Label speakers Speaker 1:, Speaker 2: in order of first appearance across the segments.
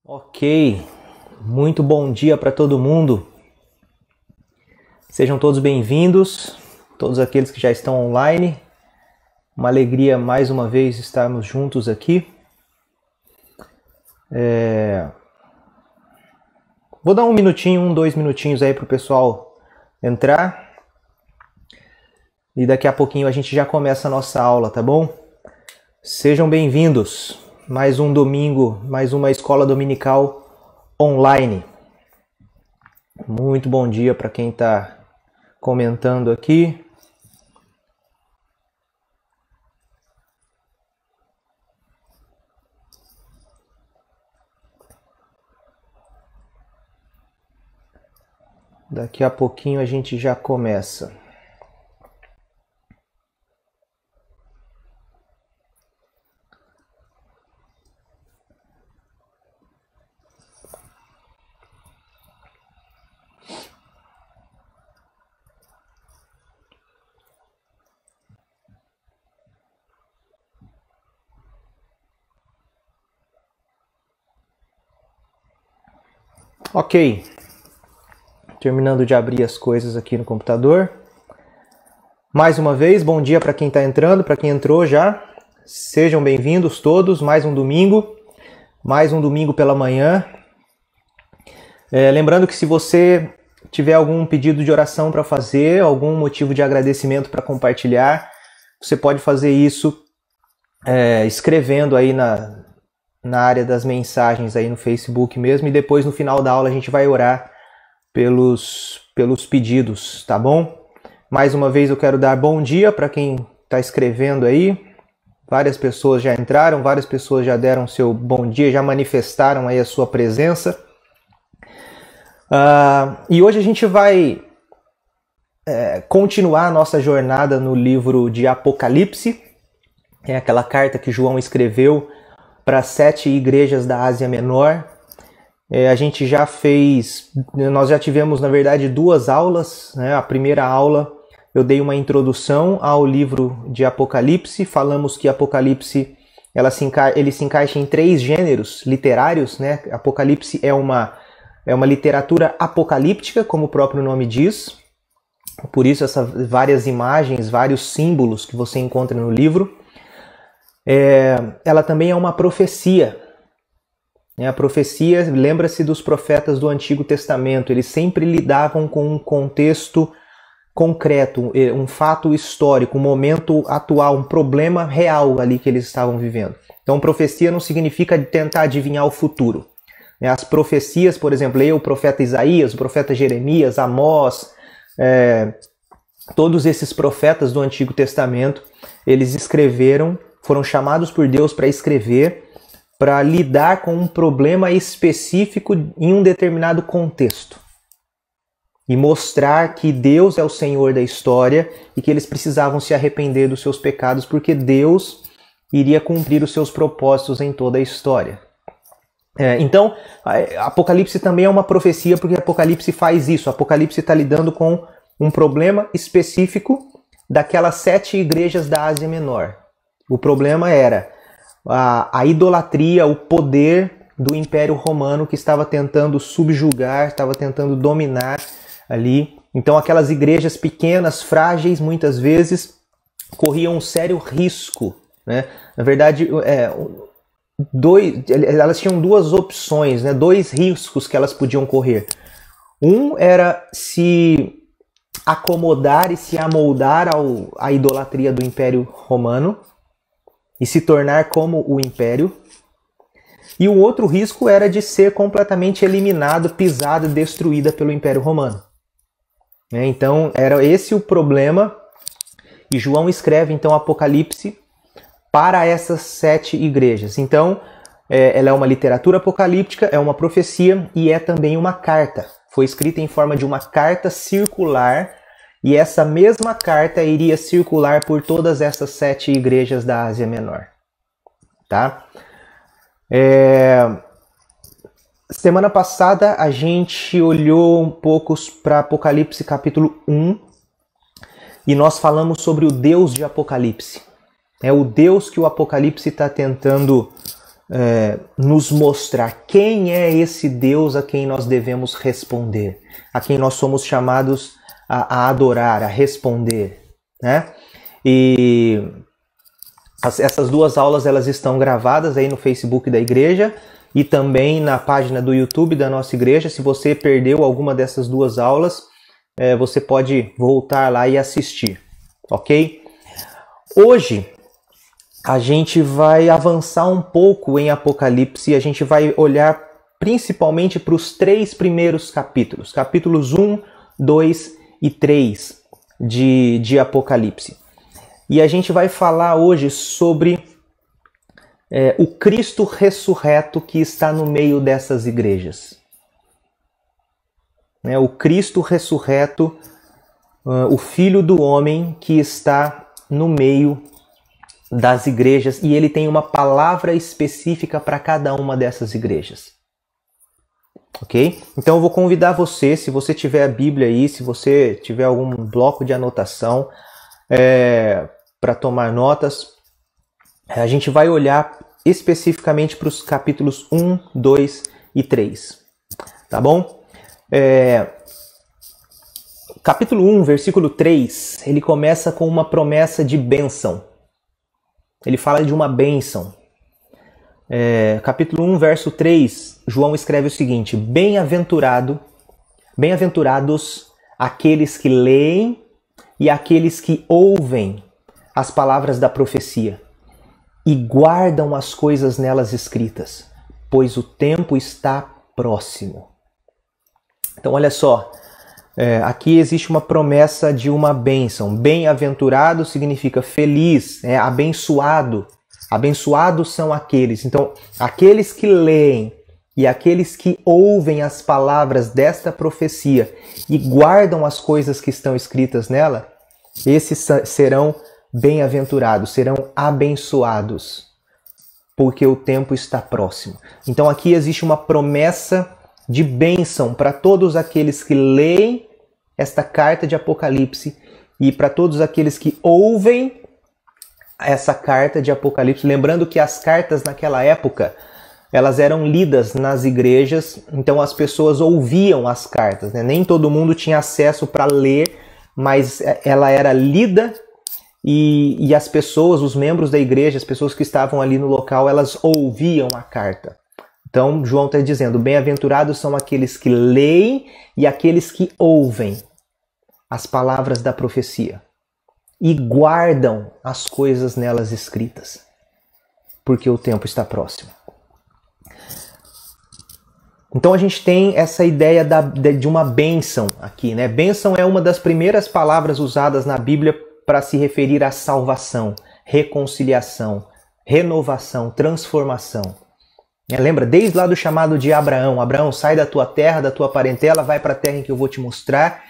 Speaker 1: Ok, muito bom dia para todo mundo. Sejam todos bem-vindos, todos aqueles que já estão online. Uma alegria mais uma vez estarmos juntos aqui. Vou dar um minutinho, dois minutinhos aí para o pessoal entrar. E daqui a pouquinho a gente já começa a nossa aula, tá bom? Sejam bem-vindos. Mais um domingo, mais uma escola dominical online. Muito bom dia para quem está comentando aqui. Daqui a pouquinho a gente já começa. Ok, terminando de abrir as coisas aqui no computador. Mais uma vez, bom dia para quem está entrando, para quem entrou já. Sejam bem-vindos todos, mais um domingo pela manhã. Lembrando que se você tiver algum pedido de oração para fazer, algum motivo de agradecimento para compartilhar, você pode fazer isso escrevendo aí na área das mensagens aí no Facebook mesmo, e depois no final da aula a gente vai orar pelos pedidos, tá bom? Mais uma vez eu quero dar bom dia para quem está escrevendo aí. Várias pessoas já entraram, várias pessoas já deram seu bom dia, já manifestaram aí a sua presença. E hoje a gente vai continuar a nossa jornada no livro de Apocalipse. É aquela carta que João escreveu para 7 igrejas da Ásia Menor. Nós já tivemos, na verdade, 2 aulas, né? A primeira aula eu dei uma introdução ao livro de Apocalipse. Falamos que Apocalipse ele se encaixa em 3 gêneros literários, né? Apocalipse é uma literatura apocalíptica, como o próprio nome diz. Por isso essas várias imagens, vários símbolos que você encontra no livro. Ela também é uma profecia. A profecia, lembra-se dos profetas do Antigo Testamento, eles sempre lidavam com um contexto concreto, um fato histórico, um momento atual, um problema real ali que eles estavam vivendo. Então, profecia não significa tentar adivinhar o futuro. As profecias, por exemplo, leia o profeta Isaías, o profeta Jeremias, Amós, todos esses profetas do Antigo Testamento, eles foram chamados por Deus para escrever, para lidar com um problema específico em um determinado contexto. E mostrar que Deus é o Senhor da história e que eles precisavam se arrepender dos seus pecados, porque Deus iria cumprir os seus propósitos em toda a história. Então, Apocalipse também é uma profecia, porque Apocalipse faz isso. Apocalipse está lidando com um problema específico daquelas 7 igrejas da Ásia Menor. O problema era a idolatria, o poder do Império Romano que estava tentando subjugar, estava tentando dominar ali. Então aquelas igrejas pequenas, frágeis, muitas vezes, corriam um sério risco, né? Na verdade, elas tinham 2 opções, né? 2 riscos que elas podiam correr. Um era se acomodar e se amoldar à idolatria do Império Romano e se tornar como o Império. E o outro risco era de ser completamente eliminado, pisado, destruída pelo Império Romano. Então, era esse o problema. E João escreve, então, Apocalipse para essas 7 igrejas. Então, ela é uma literatura apocalíptica, é uma profecia e é também uma carta. Foi escrita em forma de uma carta circular, e essa mesma carta iria circular por todas essas 7 igrejas da Ásia Menor. Tá? Semana passada a gente olhou um pouco para Apocalipse capítulo 1 e nós falamos sobre o Deus de Apocalipse. É o Deus que o Apocalipse está tentando nos mostrar quem é esse Deus a quem nós devemos responder, a quem nós somos chamados a adorar, a responder, né? E essas duas aulas elas estão gravadas aí no Facebook da igreja e também na página do YouTube da nossa igreja. Se você perdeu alguma dessas duas aulas, você pode voltar lá e assistir, ok? Hoje a gente vai avançar um pouco em Apocalipse e a gente vai olhar principalmente para os 3 primeiros capítulos, capítulos 1, 2 e 3 de Apocalipse. E a gente vai falar hoje sobre o Cristo ressurreto que está no meio dessas igrejas. O Cristo ressurreto, o Filho do Homem que está no meio das igrejas, e ele tem uma palavra específica para cada uma dessas igrejas. Ok? Então eu vou convidar você, se você tiver a Bíblia aí, se você tiver algum bloco de anotação, para tomar notas, a gente vai olhar especificamente para os capítulos 1, 2 e 3. Tá bom? Capítulo 1, versículo 3, ele começa com uma promessa de bênção. Ele fala de uma bênção. Capítulo 1, verso 3, João escreve o seguinte: bem-aventurados aqueles que leem e aqueles que ouvem as palavras da profecia e guardam as coisas nelas escritas, pois o tempo está próximo. Então olha só, aqui existe uma promessa de uma bênção. Bem-aventurado significa feliz, abençoado. Abençoados são aqueles. Então, aqueles que leem e aqueles que ouvem as palavras desta profecia e guardam as coisas que estão escritas nela, esses serão bem-aventurados, serão abençoados, porque o tempo está próximo. Então, aqui existe uma promessa de bênção para todos aqueles que leem esta carta de Apocalipse e para todos aqueles que ouvem essa carta de Apocalipse. Lembrando que as cartas naquela época, elas eram lidas nas igrejas, então as pessoas ouviam as cartas, né? Nem todo mundo tinha acesso para ler, mas ela era lida e as pessoas, os membros da igreja, as pessoas que estavam ali no local, elas ouviam a carta. Então, João está dizendo, bem-aventurados são aqueles que leem e aqueles que ouvem as palavras da profecia e guardam as coisas nelas escritas, porque o tempo está próximo. Então a gente tem essa ideia de uma bênção aqui, né? Bênção é uma das primeiras palavras usadas na Bíblia para se referir à salvação, reconciliação, renovação, transformação. Lembra, desde lá do chamado de Abraão. Abraão, sai da tua terra, da tua parentela, vai para a terra em que eu vou te mostrar.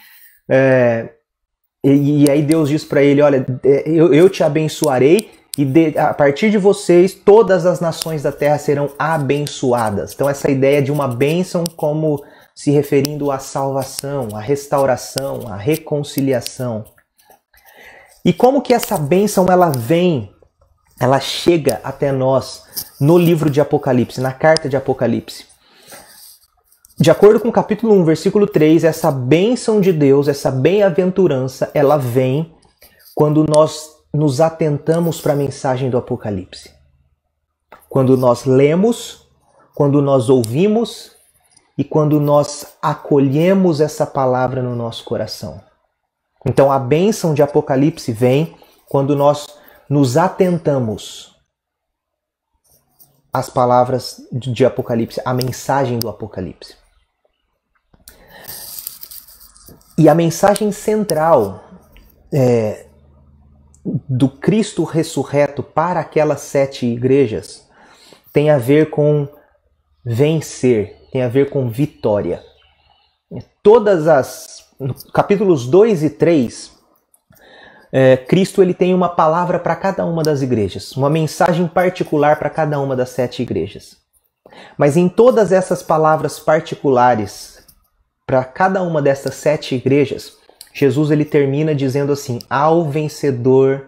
Speaker 1: E aí Deus diz para ele, olha, eu te abençoarei e a partir de vocês todas as nações da terra serão abençoadas. Então essa ideia de uma bênção como se referindo à salvação, à restauração, à reconciliação. E como que essa bênção ela chega até nós no livro de Apocalipse, na carta de Apocalipse? De acordo com o capítulo 1, versículo 3, essa bênção de Deus, essa bem-aventurança, ela vem quando nós nos atentamos para a mensagem do Apocalipse. Quando nós lemos, quando nós ouvimos e quando nós acolhemos essa palavra no nosso coração. Então a bênção de Apocalipse vem quando nós nos atentamos às palavras de Apocalipse, à mensagem do Apocalipse. E a mensagem central do Cristo ressurreto para aquelas 7 igrejas tem a ver com vencer, tem a ver com vitória. Capítulos 2 e 3, Cristo ele tem uma palavra para cada uma das igrejas, uma mensagem particular para cada uma das 7 igrejas. Mas em todas essas palavras particulares, para cada uma dessas 7 igrejas, Jesus ele termina dizendo assim: ao vencedor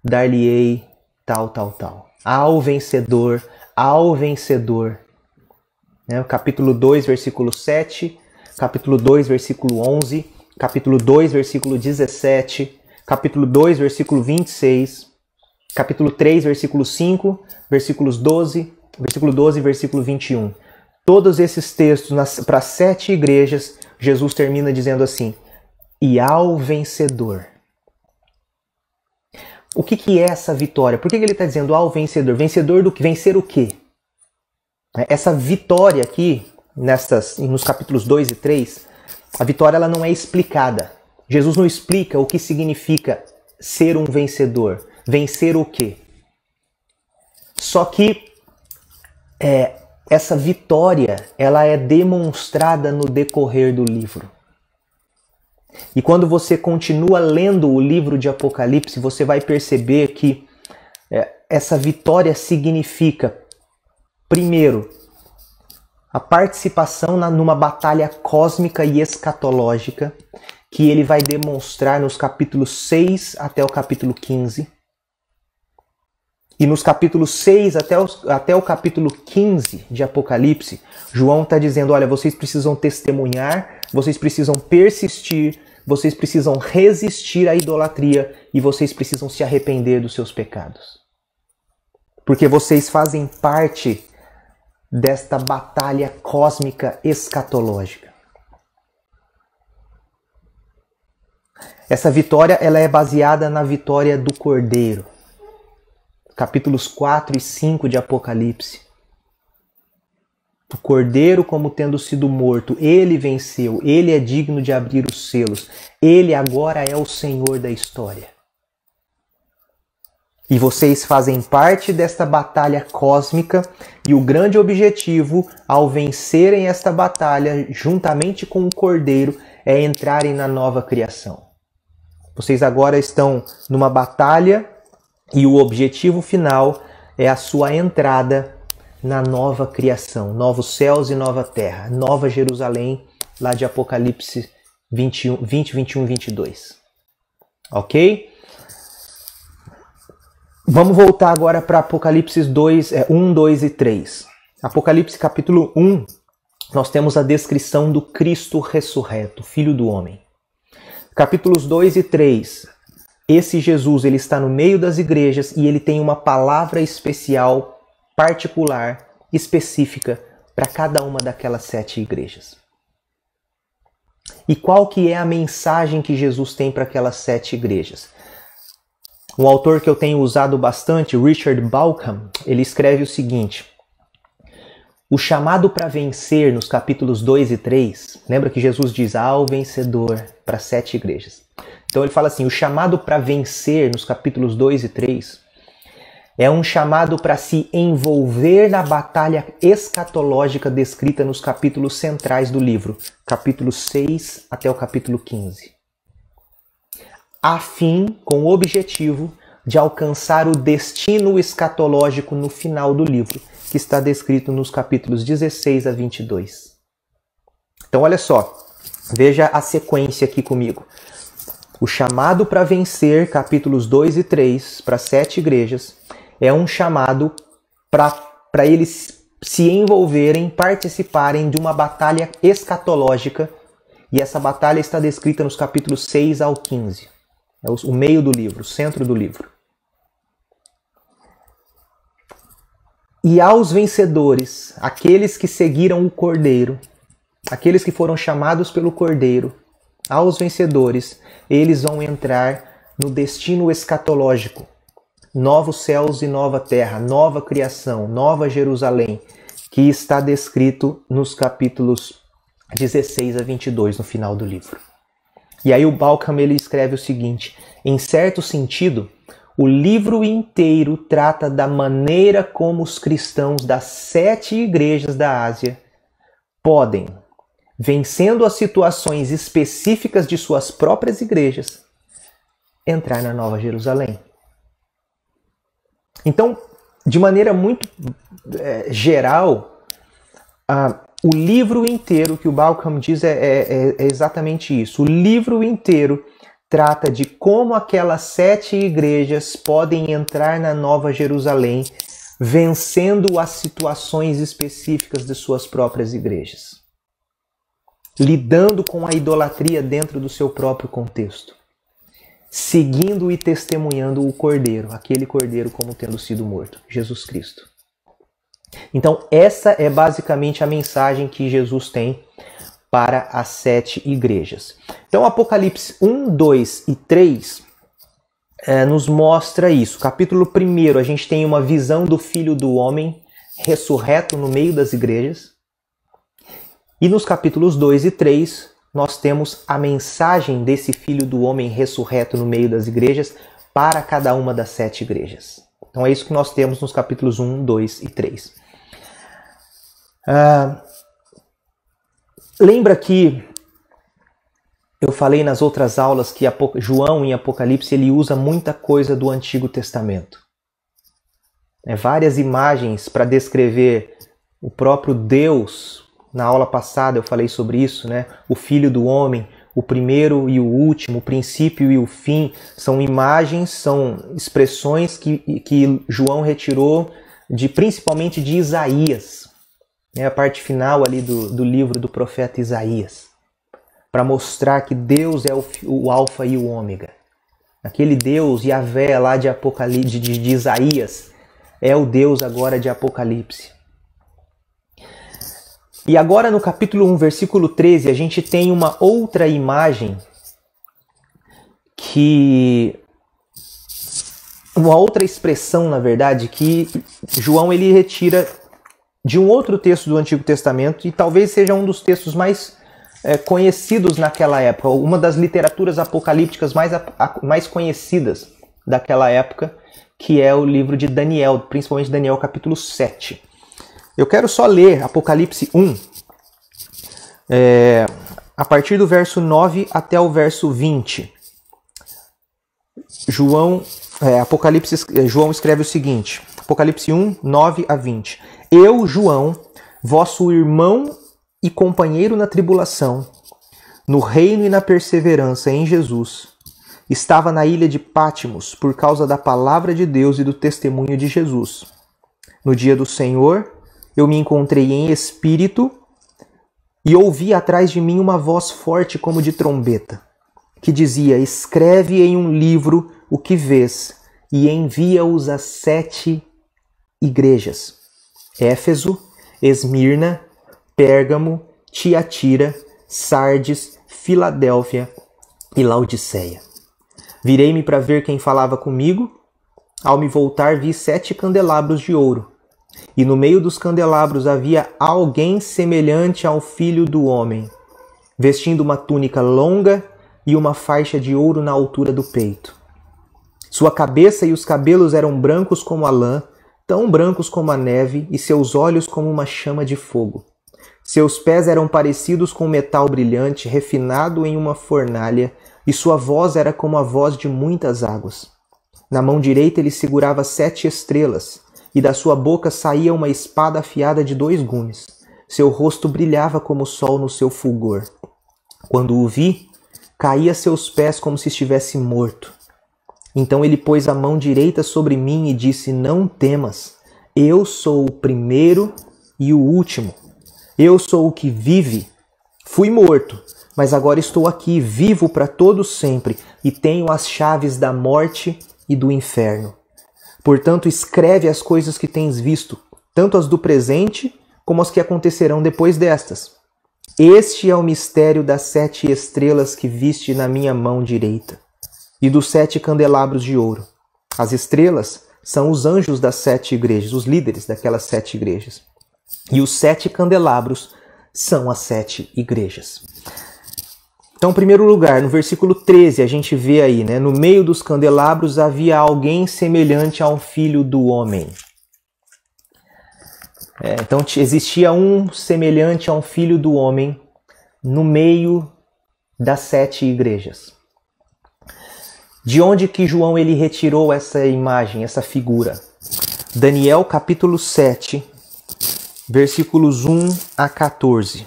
Speaker 1: dar-lhe-ei tal, tal, tal. Ao vencedor, ao vencedor. O capítulo 2, versículo 7, capítulo 2, versículo 11, capítulo 2, versículo 17, capítulo 2, versículo 26, capítulo 3, versículo 5, versículo 12 e versículo 21. Todos esses textos para 7 igrejas, Jesus termina dizendo assim: e ao vencedor. O que é essa vitória? Por que ele está dizendo ao vencedor? Vencedor do que? Vencer o quê? Essa vitória aqui, nos capítulos 2 e 3, a vitória ela não é explicada. Jesus não explica o que significa ser um vencedor. Vencer o quê? Só que essa vitória ela é demonstrada no decorrer do livro. E quando você continua lendo o livro de Apocalipse, você vai perceber que essa vitória significa, primeiro, a participação numa batalha cósmica e escatológica, que ele vai demonstrar nos capítulos 6 até o capítulo 15. E nos capítulos 6 até o capítulo 15 de Apocalipse, João está dizendo, olha, vocês precisam testemunhar, vocês precisam persistir, vocês precisam resistir à idolatria e vocês precisam se arrepender dos seus pecados. Porque vocês fazem parte desta batalha cósmica escatológica. Essa vitória ela é baseada na vitória do Cordeiro. Capítulos 4 e 5 de Apocalipse. O Cordeiro, como tendo sido morto, ele venceu, ele é digno de abrir os selos, ele agora é o Senhor da história. E vocês fazem parte desta batalha cósmica e o grande objetivo, ao vencerem esta batalha, juntamente com o Cordeiro, é entrarem na nova criação. Vocês agora estão numa batalha e o objetivo final é a sua entrada na nova criação, novos céus e nova terra, nova Jerusalém, lá de Apocalipse 20, 21 e 22. Ok? Vamos voltar agora para Apocalipse 1, 2 e 3. Apocalipse capítulo 1, nós temos a descrição do Cristo ressurreto, Filho do Homem. Capítulos 2 e 3, esse Jesus ele está no meio das igrejas e ele tem uma palavra especial, particular, específica para cada uma daquelas 7 igrejas. E qual que é a mensagem que Jesus tem para aquelas 7 igrejas? Um autor que eu tenho usado bastante, Richard Bauckham, ele escreve o seguinte: o chamado para vencer nos capítulos 2 e 3, lembra que Jesus diz ao vencedor para 7 igrejas. Então ele fala assim, o chamado para vencer nos capítulos 2 e 3 é um chamado para se envolver na batalha escatológica descrita nos capítulos centrais do livro, capítulo 6 até o capítulo 15. A fim, com o objetivo de alcançar o destino escatológico no final do livro, que está descrito nos capítulos 16 a 22. Então olha só, veja a sequência aqui comigo. O chamado para vencer, capítulos 2 e 3, para 7 igrejas, é um chamado para eles se envolverem, participarem de uma batalha escatológica, e essa batalha está descrita nos capítulos 6 ao 15. É o meio do livro, o centro do livro. E aos vencedores, aqueles que seguiram o Cordeiro, aqueles que foram chamados pelo Cordeiro, aos vencedores, eles vão entrar no destino escatológico. Novos céus e nova terra, nova criação, nova Jerusalém, que está descrito nos capítulos 16 a 22, no final do livro. E aí o Bauckham ele escreve o seguinte: em certo sentido, o livro inteiro trata da maneira como os cristãos das 7 igrejas da Ásia podem, vencendo as situações específicas de suas próprias igrejas, entrar na Nova Jerusalém. Então, de maneira muito geral, o livro inteiro, que o Bauckham diz é exatamente isso. O livro inteiro trata de como aquelas 7 igrejas podem entrar na Nova Jerusalém vencendo as situações específicas de suas próprias igrejas, lidando com a idolatria dentro do seu próprio contexto, seguindo e testemunhando o Cordeiro, aquele Cordeiro como tendo sido morto, Jesus Cristo. Então essa é basicamente a mensagem que Jesus tem para as 7 igrejas. Então Apocalipse 1, 2 e 3 nos mostra isso. Capítulo 1, a gente tem uma visão do Filho do Homem ressurreto no meio das igrejas. E nos capítulos 2 e 3, nós temos a mensagem desse Filho do Homem ressurreto no meio das igrejas para cada uma das 7 igrejas. Então é isso que nós temos nos capítulos 1, 2 e 3. Lembra que eu falei nas outras aulas que João em Apocalipse ele usa muita coisa do Antigo Testamento. Várias imagens para descrever o próprio Deus. Na aula passada eu falei sobre isso, né? O Filho do Homem, o primeiro e o último, o princípio e o fim. São imagens, são expressões que João retirou principalmente de Isaías. A parte final ali do livro do profeta Isaías. Para mostrar que Deus é o alfa e o ômega. Aquele Deus, Yahvé, lá de Apocalipse, de Isaías, é o Deus agora de Apocalipse. E agora no capítulo 1, versículo 13, a gente tem uma outra imagem uma outra expressão, na verdade, que João ele retira de um outro texto do Antigo Testamento e talvez seja um dos textos mais conhecidos naquela época, uma das literaturas apocalípticas mais conhecidas daquela época, que é o livro de Daniel, principalmente Daniel capítulo 7. Eu quero só ler Apocalipse 1, a partir do verso 9 até o verso 20. João escreve o seguinte, Apocalipse 1, 9 a 20. Eu, João, vosso irmão e companheiro na tribulação, no reino e na perseverança em Jesus, estava na ilha de Pátimos por causa da palavra de Deus e do testemunho de Jesus. No dia do Senhor, eu me encontrei em espírito e ouvi atrás de mim uma voz forte como de trombeta, que dizia: escreve em um livro o que vês e envia-os às 7 igrejas: Éfeso, Esmirna, Pérgamo, Tiatira, Sardes, Filadélfia e Laodiceia. Virei-me para ver quem falava comigo. Ao me voltar, vi 7 candelabros de ouro. E no meio dos candelabros havia alguém semelhante ao Filho do Homem, vestindo uma túnica longa e uma faixa de ouro na altura do peito. Sua cabeça e os cabelos eram brancos como a lã, tão brancos como a neve, e seus olhos como uma chama de fogo. Seus pés eram parecidos com metal brilhante, refinado em uma fornalha, e sua voz era como a voz de muitas águas. Na mão direita ele segurava 7 estrelas, e da sua boca saía uma espada afiada de 2 gumes. Seu rosto brilhava como o sol no seu fulgor. Quando o vi, caí a seus pés como se estivesse morto. Então ele pôs a mão direita sobre mim e disse: não temas, eu sou o primeiro e o último. Eu sou o que vive. Fui morto, mas agora estou aqui, vivo para todo sempre, e tenho as chaves da morte e do inferno. Portanto, escreve as coisas que tens visto, tanto as do presente como as que acontecerão depois destas. Este é o mistério das 7 estrelas que viste na minha mão direita, e dos 7 candelabros de ouro. As estrelas são os anjos das 7 igrejas, os líderes daquelas 7 igrejas. E os 7 candelabros são as 7 igrejas. Então, em primeiro lugar, no versículo 13, a gente vê aí, né? No meio dos candelabros havia alguém semelhante ao Filho do Homem. Então, existia um semelhante a um Filho do Homem no meio das 7 igrejas. De onde que João ele retirou essa imagem, essa figura? Daniel capítulo 7, versículos 1 a 14.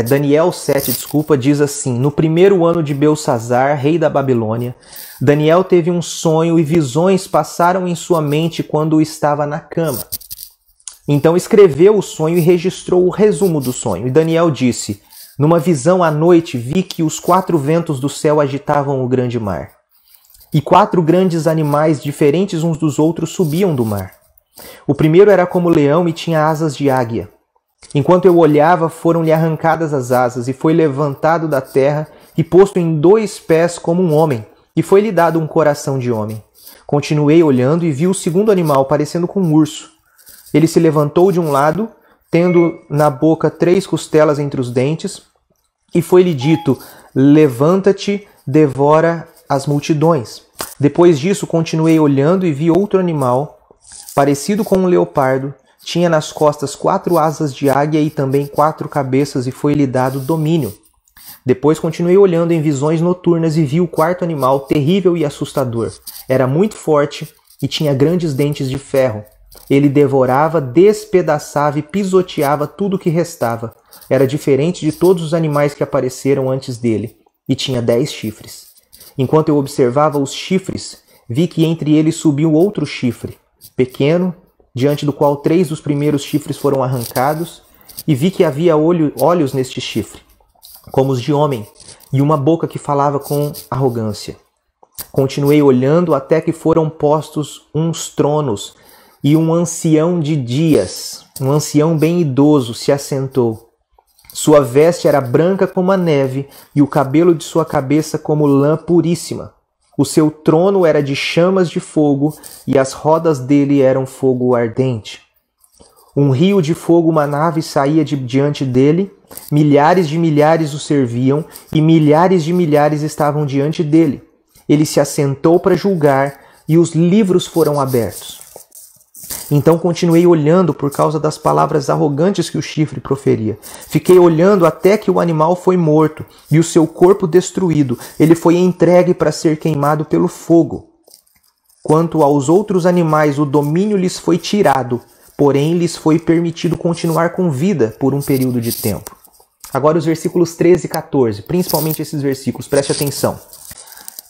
Speaker 1: Daniel 7, diz assim: no primeiro ano de Belsassar, rei da Babilônia, Daniel teve um sonho e visões passaram em sua mente quando estava na cama. Então escreveu o sonho e registrou o resumo do sonho. E Daniel disse: numa visão à noite vi que os 4 ventos do céu agitavam o grande mar. E 4 grandes animais diferentes uns dos outros subiam do mar. O primeiro era como leão e tinha asas de águia. Enquanto eu olhava, foram-lhe arrancadas as asas, e foi levantado da terra e posto em 2 pés como um homem, e foi-lhe dado um coração de homem. Continuei olhando e vi o segundo animal, parecendo com um urso. Ele se levantou de um lado, tendo na boca 3 costelas entre os dentes, e foi-lhe dito: levanta-te, devora as multidões. Depois disso, continuei olhando e vi outro animal, parecido com um leopardo. Tinha nas costas 4 asas de águia e também 4 cabeças, e foi-lhe dado domínio. Depois continuei olhando em visões noturnas e vi o 4º animal, terrível e assustador. Era muito forte e tinha grandes dentes de ferro. Ele devorava, despedaçava e pisoteava tudo o que restava. Era diferente de todos os animais que apareceram antes dele, e tinha 10 chifres. Enquanto eu observava os chifres, vi que entre eles subiu outro chifre, pequeno, diante do qual 3 dos primeiros chifres foram arrancados, e vi que havia olhos neste chifre, como os de homem, e uma boca que falava com arrogância. Continuei olhando até que foram postos uns tronos, e um ancião de dias, um ancião bem idoso, se assentou. Sua veste era branca como a neve, e o cabelo de sua cabeça como lã puríssima. O seu trono era de chamas de fogo, e as rodas dele eram fogo ardente. Um rio de fogo manava e saía de diante dele, milhares de milhares o serviam, e milhares de milhares estavam diante dele. Ele se assentou para julgar, e os livros foram abertos. Então continuei olhando por causa das palavras arrogantes que o chifre proferia. Fiquei olhando até que o animal foi morto e o seu corpo destruído. Ele foi entregue para ser queimado pelo fogo. Quanto aos outros animais, o domínio lhes foi tirado, porém lhes foi permitido continuar com vida por um período de tempo. Agora os versículos 13 e 14, principalmente esses versículos, preste atenção.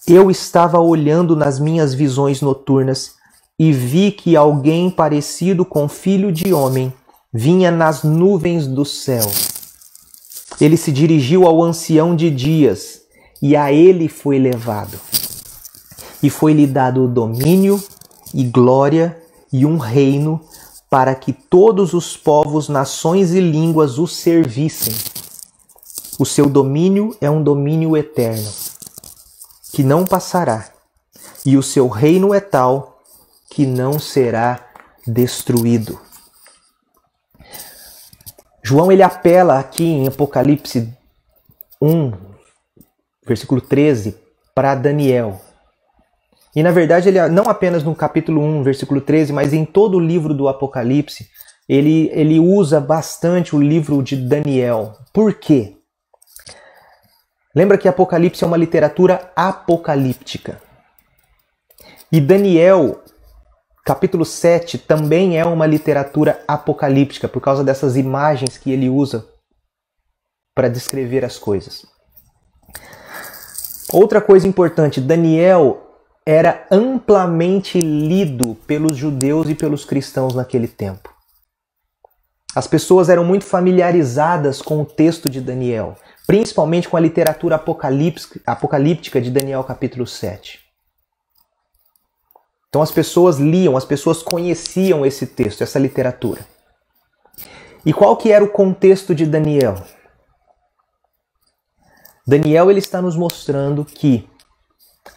Speaker 1: Eu estava olhando nas minhas visões noturnas e vi que alguém parecido com filho de homem vinha nas nuvens do céu. Ele se dirigiu ao ancião de dias, e a ele foi levado. E foi-lhe dado domínio e glória e um reino, para que todos os povos, nações e línguas o servissem. O seu domínio é um domínio eterno, que não passará, e o seu reino é tal que não será destruído. João ele apela aqui em Apocalipse 1, versículo 13, para Daniel. E na verdade ele não apenas no capítulo 1, versículo 13, mas em todo o livro do Apocalipse, ele usa bastante o livro de Daniel. Por quê? Lembra que Apocalipse é uma literatura apocalíptica. E Daniel, capítulo 7, também é uma literatura apocalíptica, por causa dessas imagens que ele usa para descrever as coisas. Outra coisa importante, Daniel era amplamente lido pelos judeus e pelos cristãos naquele tempo. As pessoas eram muito familiarizadas com o texto de Daniel, principalmente com a literatura apocalíptica de Daniel capítulo 7. Então as pessoas liam, as pessoas conheciam esse texto, essa literatura. E qual que era o contexto de Daniel? Daniel ele está nos mostrando que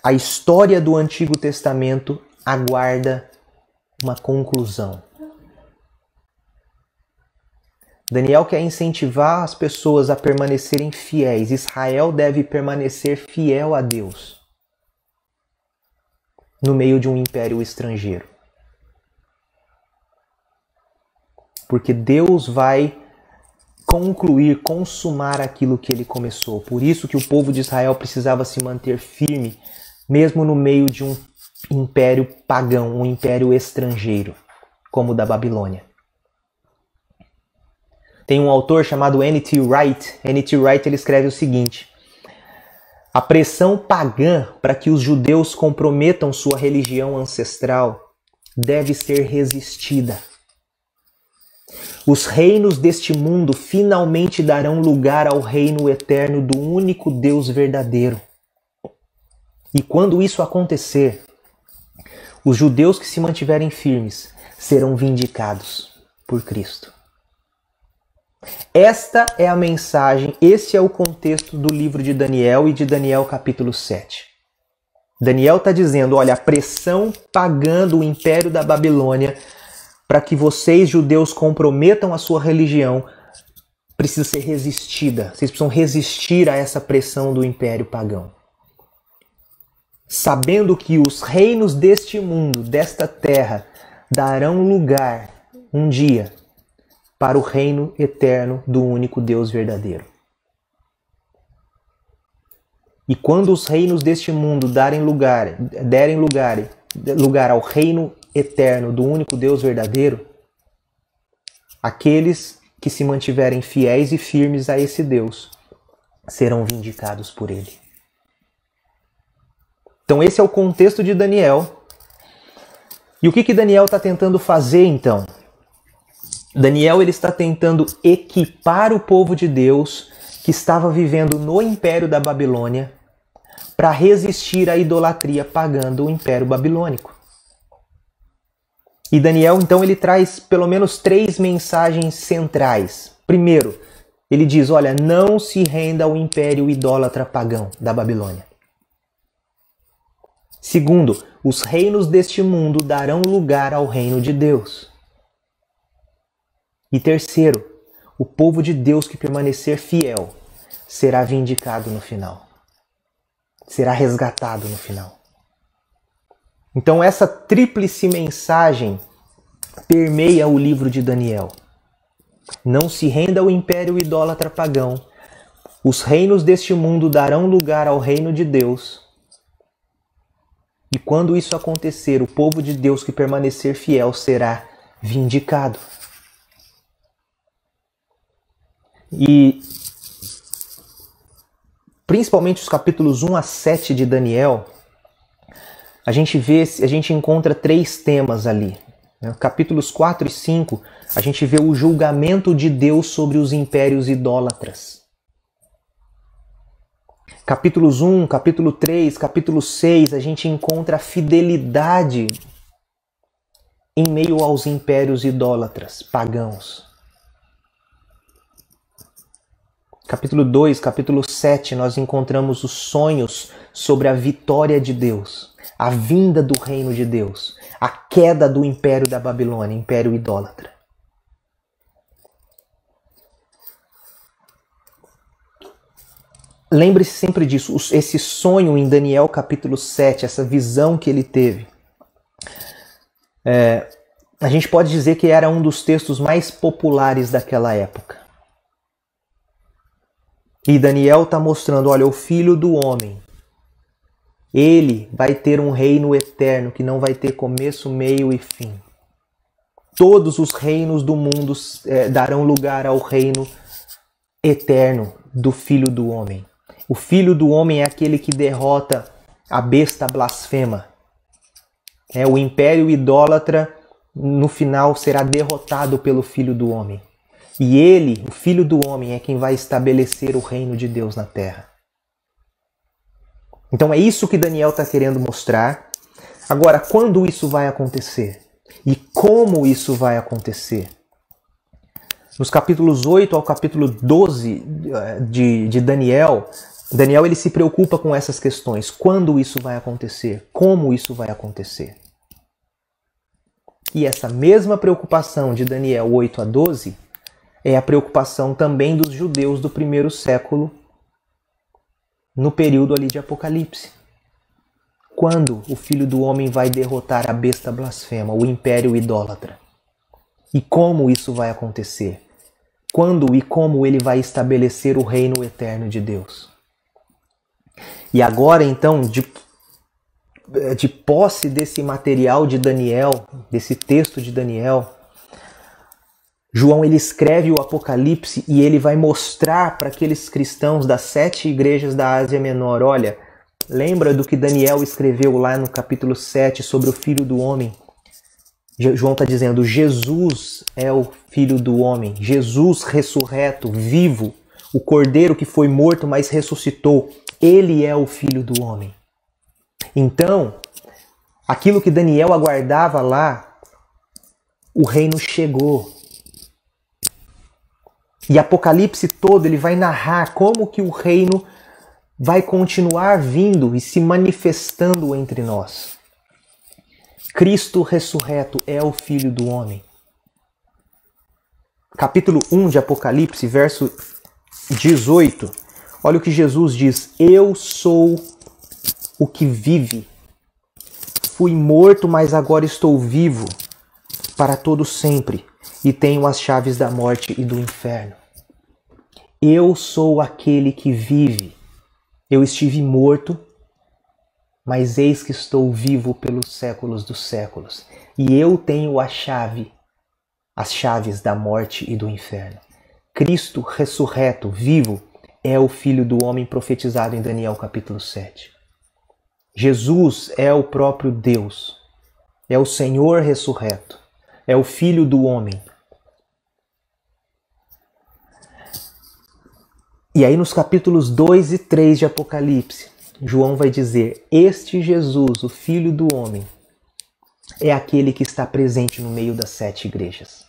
Speaker 1: a história do Antigo Testamento aguarda uma conclusão. Daniel quer incentivar as pessoas a permanecerem fiéis. Israel deve permanecer fiel a Deus no meio de um império estrangeiro. Porque Deus vai concluir, consumar aquilo que ele começou. Por isso que o povo de Israel precisava se manter firme, mesmo no meio de um império pagão, um império estrangeiro, como o da Babilônia. Tem um autor chamado N.T. Wright. N.T. Wright ele escreve o seguinte: a pressão pagã para que os judeus comprometam sua religião ancestral deve ser resistida. Os reinos deste mundo finalmente darão lugar ao reino eterno do único Deus verdadeiro. E quando isso acontecer, os judeus que se mantiverem firmes serão vindicados por Cristo. Esta é a mensagem, esse é o contexto do livro de Daniel e de Daniel capítulo 7. Daniel está dizendo, olha, a pressão pagã do império da Babilônia para que vocês, judeus, comprometam a sua religião, precisa ser resistida. Vocês precisam resistir a essa pressão do império pagão. Sabendo que os reinos deste mundo, desta terra, darão lugar um dia para o reino eterno do único Deus verdadeiro. E quando os reinos deste mundo derem lugar ao reino eterno do único Deus verdadeiro, aqueles que se mantiverem fiéis e firmes a esse Deus serão vindicados por ele. Então esse é o contexto de Daniel. E o que Daniel está tentando fazer então? Daniel ele está tentando equipar o povo de Deus que estava vivendo no Império da Babilônia para resistir à idolatria pagã do Império Babilônico. E Daniel, então, ele traz pelo menos 3 mensagens centrais. Primeiro, ele diz, olha, não se renda ao império idólatra pagão da Babilônia. Segundo, os reinos deste mundo darão lugar ao reino de Deus. E terceiro, o povo de Deus que permanecer fiel será vindicado no final. Será resgatado no final. Então essa tríplice mensagem permeia o livro de Daniel. Não se renda ao império idólatra pagão. Os reinos deste mundo darão lugar ao reino de Deus. E quando isso acontecer, o povo de Deus que permanecer fiel será vindicado. E principalmente os capítulos 1 a 7 de Daniel, a gente encontra 3 temas ali. Capítulos 4 e 5, a gente vê o julgamento de Deus sobre os impérios idólatras. Capítulos 1, capítulo 3, capítulo 6, a gente encontra a fidelidade em meio aos impérios idólatras, pagãos. Capítulo 2, capítulo 7, nós encontramos os sonhos sobre a vitória de Deus, a vinda do reino de Deus, a queda do império da Babilônia, império idólatra. Lembre-se sempre disso, esse sonho em Daniel capítulo 7, essa visão que ele teve. A gente pode dizer que era um dos textos mais populares daquela época. E Daniel está mostrando, olha, o Filho do Homem, ele vai ter um reino eterno que não vai ter começo, meio e fim. Todos os reinos do mundo darão lugar ao reino eterno do Filho do Homem. O Filho do Homem é aquele que derrota a besta blasfema. O império idólatra, no final, será derrotado pelo Filho do Homem. E ele, o Filho do Homem, é quem vai estabelecer o reino de Deus na terra. Então é isso que Daniel está querendo mostrar. Agora, quando isso vai acontecer? E como isso vai acontecer? Nos capítulos 8 ao capítulo 12 de Daniel, Daniel ele se preocupa com essas questões. Quando isso vai acontecer? Como isso vai acontecer? E essa mesma preocupação de Daniel 8 a 12 é a preocupação também dos judeus do primeiro século, no período ali de Apocalipse. Quando o Filho do Homem vai derrotar a besta blasfema, o império idólatra? E como isso vai acontecer? Quando e como ele vai estabelecer o reino eterno de Deus? E agora, então, de posse desse material de Daniel, desse texto de Daniel, João ele escreve o Apocalipse e ele vai mostrar para aqueles cristãos das 7 igrejas da Ásia Menor, olha, lembra do que Daniel escreveu lá no capítulo 7 sobre o Filho do Homem? João está dizendo, Jesus é o Filho do Homem, Jesus ressurreto, vivo, o Cordeiro que foi morto, mas ressuscitou, ele é o Filho do Homem. Então, aquilo que Daniel aguardava lá, o reino chegou. E Apocalipse todo ele vai narrar como que o reino vai continuar vindo e se manifestando entre nós. Cristo ressurreto é o Filho do Homem. Capítulo 1 de Apocalipse, verso 18. Olha o que Jesus diz. Eu sou o que vive. Fui morto, mas agora estou vivo para todo sempre e tenho as chaves da morte e do inferno. Eu sou aquele que vive. Eu estive morto, mas eis que estou vivo pelos séculos dos séculos. E eu tenho a chave, as chaves da morte e do inferno. Cristo ressurreto, vivo, é o Filho do Homem profetizado em Daniel capítulo 7. Jesus é o próprio Deus, é o Senhor ressurreto, é o Filho do Homem. E aí nos capítulos 2 e 3 de Apocalipse, João vai dizer, este Jesus, o Filho do Homem, é aquele que está presente no meio das 7 igrejas.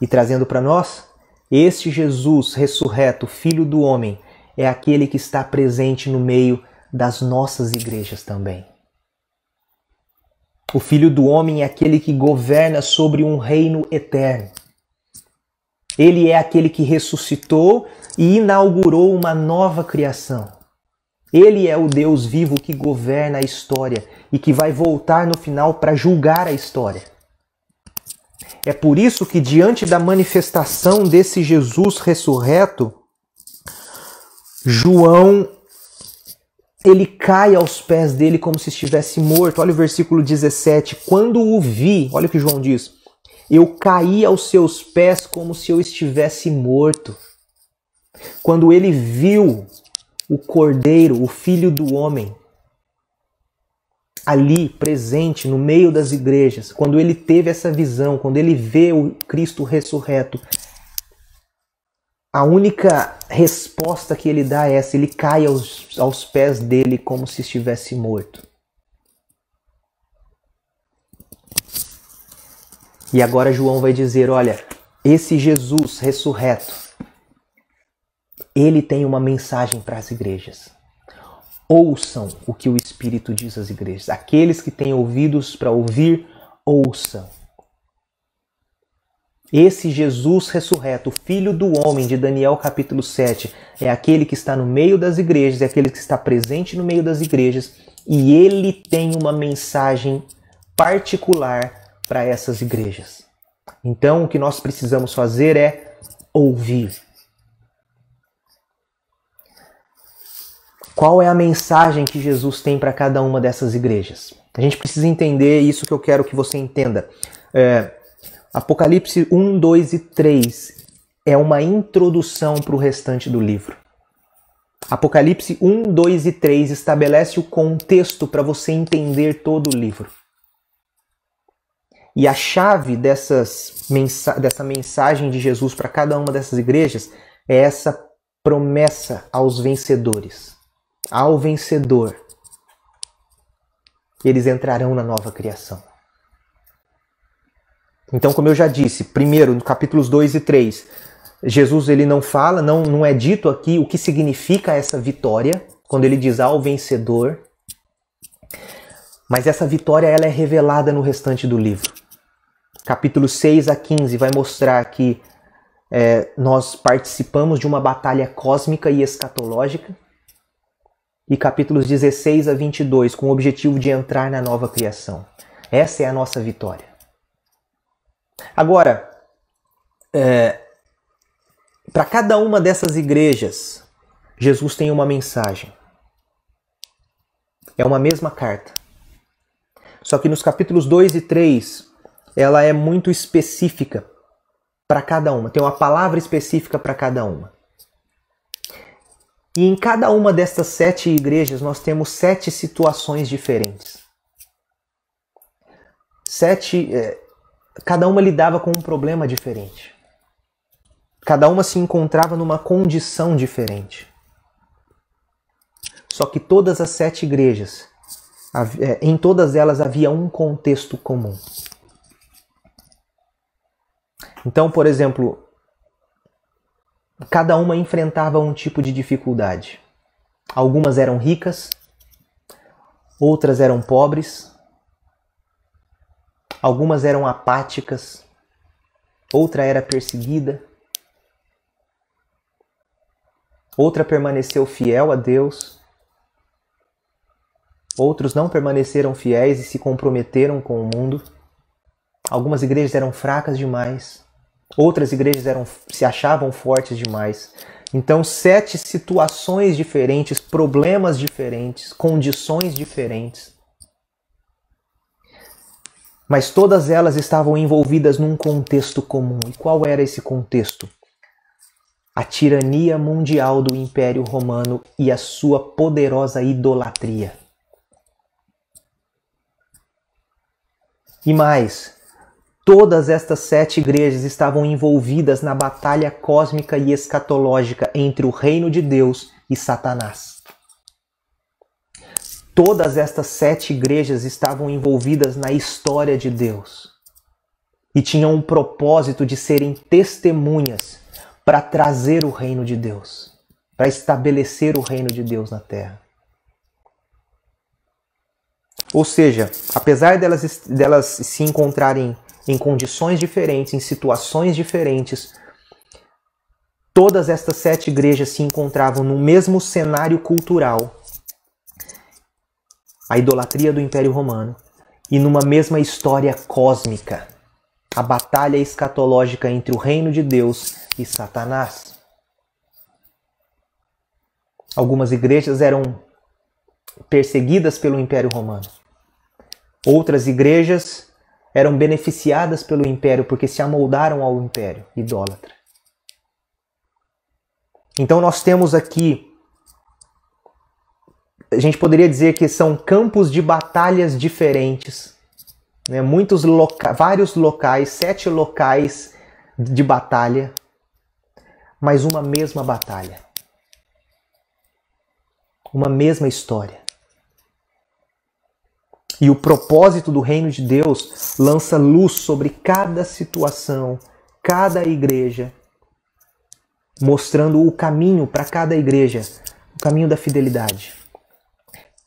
Speaker 1: E trazendo para nós, este Jesus ressurreto, Filho do Homem, é aquele que está presente no meio das nossas igrejas também. O Filho do Homem é aquele que governa sobre um reino eterno. Ele é aquele que ressuscitou e inaugurou uma nova criação. Ele é o Deus vivo que governa a história e que vai voltar no final para julgar a história. É por isso que diante da manifestação desse Jesus ressurreto, João ele cai aos pés dele como se estivesse morto. Olha o versículo 17. Quando o vi, olha o que João diz, eu caí aos seus pés como se eu estivesse morto. Quando ele viu o Cordeiro, o Filho do Homem, ali presente no meio das igrejas, quando ele teve essa visão, quando ele vê o Cristo ressurreto, a única resposta que ele dá é essa, ele cai aos pés dele como se estivesse morto. E agora João vai dizer, olha, esse Jesus ressurreto, ele tem uma mensagem para as igrejas. Ouçam o que o Espírito diz às igrejas. Aqueles que têm ouvidos para ouvir, ouçam. Esse Jesus ressurreto, o Filho do Homem de Daniel capítulo 7, é aquele que está no meio das igrejas, é aquele que está presente no meio das igrejas e ele tem uma mensagem particular para essas igrejas. Então o que nós precisamos fazer é ouvir. Qual é a mensagem que Jesus tem para cada uma dessas igrejas? A gente precisa entender isso que eu quero que você entenda. Apocalipse 1, 2 e 3 é uma introdução para o restante do livro. Apocalipse 1, 2 e 3 estabelece o contexto para você entender todo o livro. E a chave dessa mensagem de Jesus para cada uma dessas igrejas é essa promessa aos vencedores. Ao vencedor, eles entrarão na nova criação. Então, como eu já disse, primeiro, no capítulos 2 e 3, Jesus ele não fala, não é dito aqui o que significa essa vitória, quando ele diz ao vencedor, mas essa vitória ela é revelada no restante do livro. Capítulos 6 a 15 vai mostrar que nós participamos de uma batalha cósmica e escatológica, e capítulos 16 a 22 com o objetivo de entrar na nova criação. Essa é a nossa vitória. Agora, para cada uma dessas igrejas, Jesus tem uma mensagem. É uma mesma carta. Só que nos capítulos 2 e 3, ela é muito específica para cada uma. Tem uma palavra específica para cada uma. E em cada uma destas 7 igrejas nós temos 7 situações diferentes. Cada uma lidava com um problema diferente. Cada uma se encontrava numa condição diferente. Só que todas as 7 igrejas, em todas elas havia um contexto comum. Então, por exemplo, cada uma enfrentava um tipo de dificuldade. Algumas eram ricas, outras eram pobres, algumas eram apáticas, outra era perseguida, outra permaneceu fiel a Deus, outros não permaneceram fiéis e se comprometeram com o mundo. Algumas igrejas eram fracas demais, outras igrejas se achavam fortes demais. Então, 7 situações diferentes, problemas diferentes, condições diferentes. Mas todas elas estavam envolvidas num contexto comum. E qual era esse contexto? A tirania mundial do Império Romano e a sua poderosa idolatria. E mais, todas estas 7 igrejas estavam envolvidas na batalha cósmica e escatológica entre o reino de Deus e Satanás. Todas estas 7 igrejas estavam envolvidas na história de Deus e tinham o propósito de serem testemunhas para trazer o reino de Deus, para estabelecer o reino de Deus na terra. Ou seja, apesar delas se encontrarem em condições diferentes, em situações diferentes, todas estas 7 igrejas se encontravam no mesmo cenário cultural, a idolatria do Império Romano, e numa mesma história cósmica, a batalha escatológica entre o reino de Deus e Satanás. Algumas igrejas eram perseguidas pelo Império Romano. Outras igrejas eram beneficiadas pelo Império porque se amoldaram ao Império idólatra. Então nós temos aqui, a gente poderia dizer que são campos de batalhas diferentes, né? Vários locais, 7 locais de batalha, mas uma mesma batalha. Uma mesma história. E o propósito do reino de Deus lança luz sobre cada situação, cada igreja, mostrando o caminho para cada igreja, o caminho da fidelidade.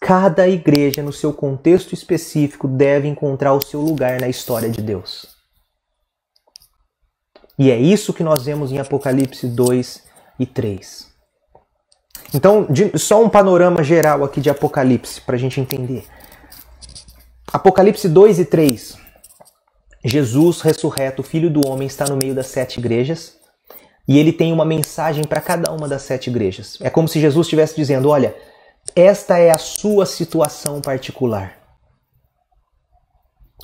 Speaker 1: Cada igreja, no seu contexto específico, deve encontrar o seu lugar na história de Deus. E é isso que nós vemos em Apocalipse 2 e 3. Então, só um panorama geral aqui de Apocalipse, para a gente entender. Apocalipse 2 e 3. Jesus, ressurreto, Filho do Homem, está no meio das 7 igrejas e ele tem uma mensagem para cada uma das 7 igrejas. É como se Jesus estivesse dizendo, olha, esta é a sua situação particular.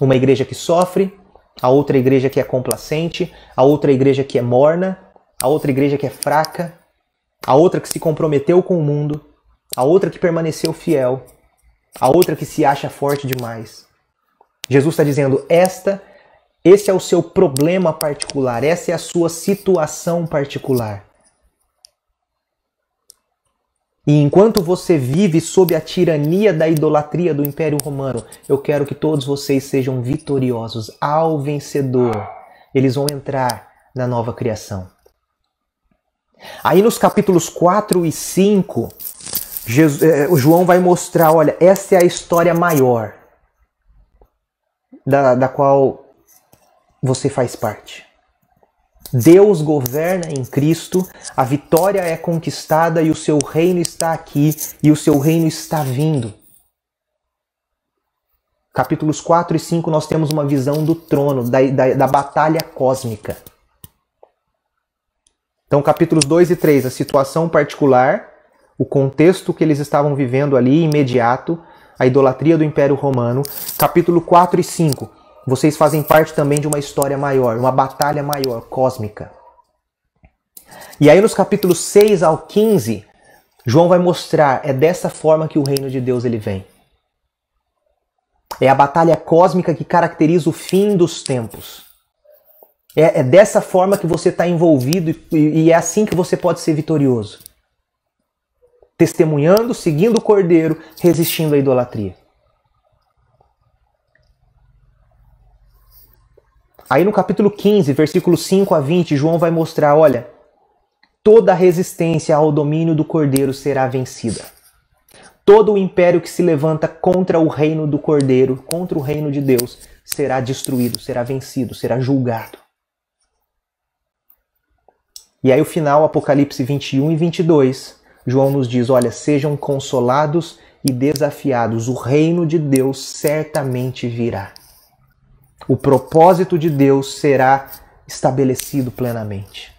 Speaker 1: Uma igreja que sofre, a outra igreja que é complacente, a outra igreja que é morna, a outra igreja que é fraca, a outra que se comprometeu com o mundo, a outra que permaneceu fiel, a outra que se acha forte demais. Jesus está dizendo, esse é o seu problema particular, essa é a sua situação particular. E enquanto você vive sob a tirania da idolatria do Império Romano, eu quero que todos vocês sejam vitoriosos, ao vencedor. Eles vão entrar na nova criação. Aí nos capítulos 4 e 5, o João vai mostrar, olha, essa é a história maior da qual você faz parte. Deus governa em Cristo, a vitória é conquistada e o seu reino está aqui e o seu reino está vindo. Capítulos 4 e 5 nós temos uma visão do trono, da batalha cósmica. Então capítulos 2 e 3, a situação particular, o contexto que eles estavam vivendo ali, imediato, a idolatria do Império Romano. Capítulo 4 e 5, Vocês fazem parte também de uma história maior, uma batalha maior, cósmica. E aí nos capítulos 6 ao 15, João vai mostrar, é dessa forma que o reino de Deus ele vem. É a batalha cósmica que caracteriza o fim dos tempos. É dessa forma que você está envolvido e é assim que você pode ser vitorioso. Testemunhando, seguindo o Cordeiro, resistindo à idolatria. Aí no capítulo 15, versículos 5 a 20, João vai mostrar, olha, toda a resistência ao domínio do Cordeiro será vencida. Todo o império que se levanta contra o reino do Cordeiro, contra o reino de Deus, será destruído, será vencido, será julgado. E aí o final, Apocalipse 21 e 22, João nos diz, olha, sejam consolados e desafiados, o reino de Deus certamente virá. O propósito de Deus será estabelecido plenamente.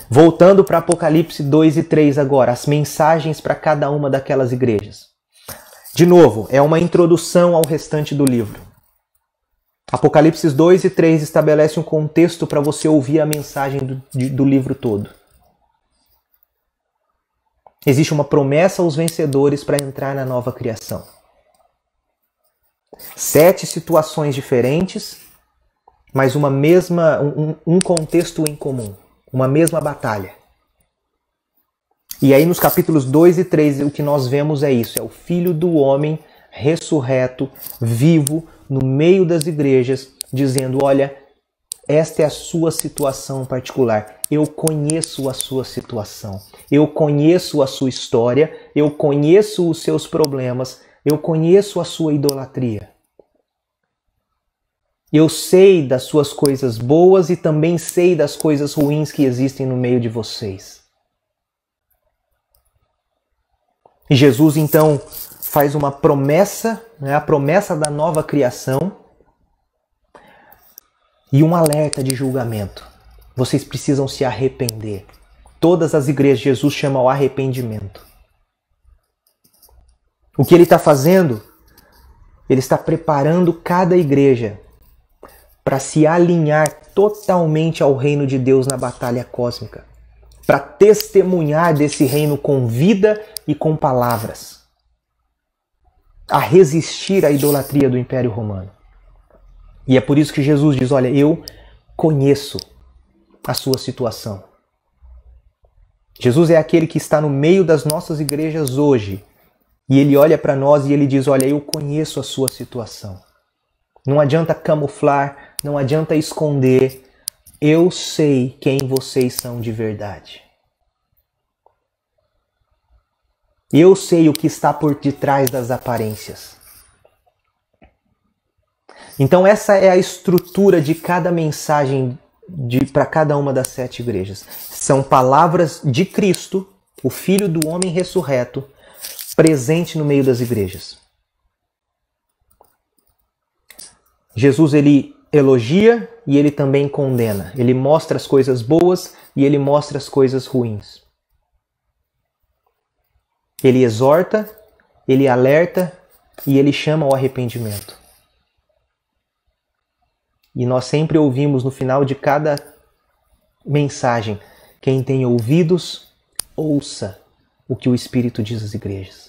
Speaker 1: Voltando para Apocalipse 2 e 3 agora, as mensagens para cada uma daquelas igrejas. De novo, é uma introdução ao restante do livro. Apocalipse 2 e 3 estabelece um contexto para você ouvir a mensagem do livro todo. Existe uma promessa aos vencedores para entrar na nova criação. 7 situações diferentes, mas um contexto em comum. Uma mesma batalha. E aí nos capítulos 2 e 3 o que nós vemos é isso. É o Filho do Homem ressurreto, vivo, no meio das igrejas, dizendo, olha, esta é a sua situação particular. Eu conheço a sua situação. Eu conheço a sua história. Eu conheço os seus problemas. Eu conheço a sua idolatria. Eu sei das suas coisas boas e também sei das coisas ruins que existem no meio de vocês. E Jesus então faz uma promessa, a promessa da nova criação e um alerta de julgamento. Vocês precisam se arrepender. Todas as igrejas Jesus chama ao arrependimento. O que ele está fazendo? Ele está preparando cada igreja para se alinhar totalmente ao reino de Deus na batalha cósmica. Para testemunhar desse reino com vida e com palavras. A resistir à idolatria do Império Romano. E é por isso que Jesus diz, olha, eu conheço a sua situação. Jesus é aquele que está no meio das nossas igrejas hoje. E ele olha para nós e ele diz, olha, eu conheço a sua situação. Não adianta camuflar, não adianta esconder. Eu sei quem vocês são de verdade. Eu sei o que está por detrás das aparências. Então essa é a estrutura de cada mensagem para cada uma das 7 igrejas. São palavras de Cristo, o Filho do Homem ressurreto, presente no meio das igrejas. Jesus ele elogia e ele também condena. Ele mostra as coisas boas e ele mostra as coisas ruins. Ele exorta, ele alerta e ele chama ao arrependimento. E nós sempre ouvimos no final de cada mensagem, quem tem ouvidos, ouça o que o Espírito diz às igrejas.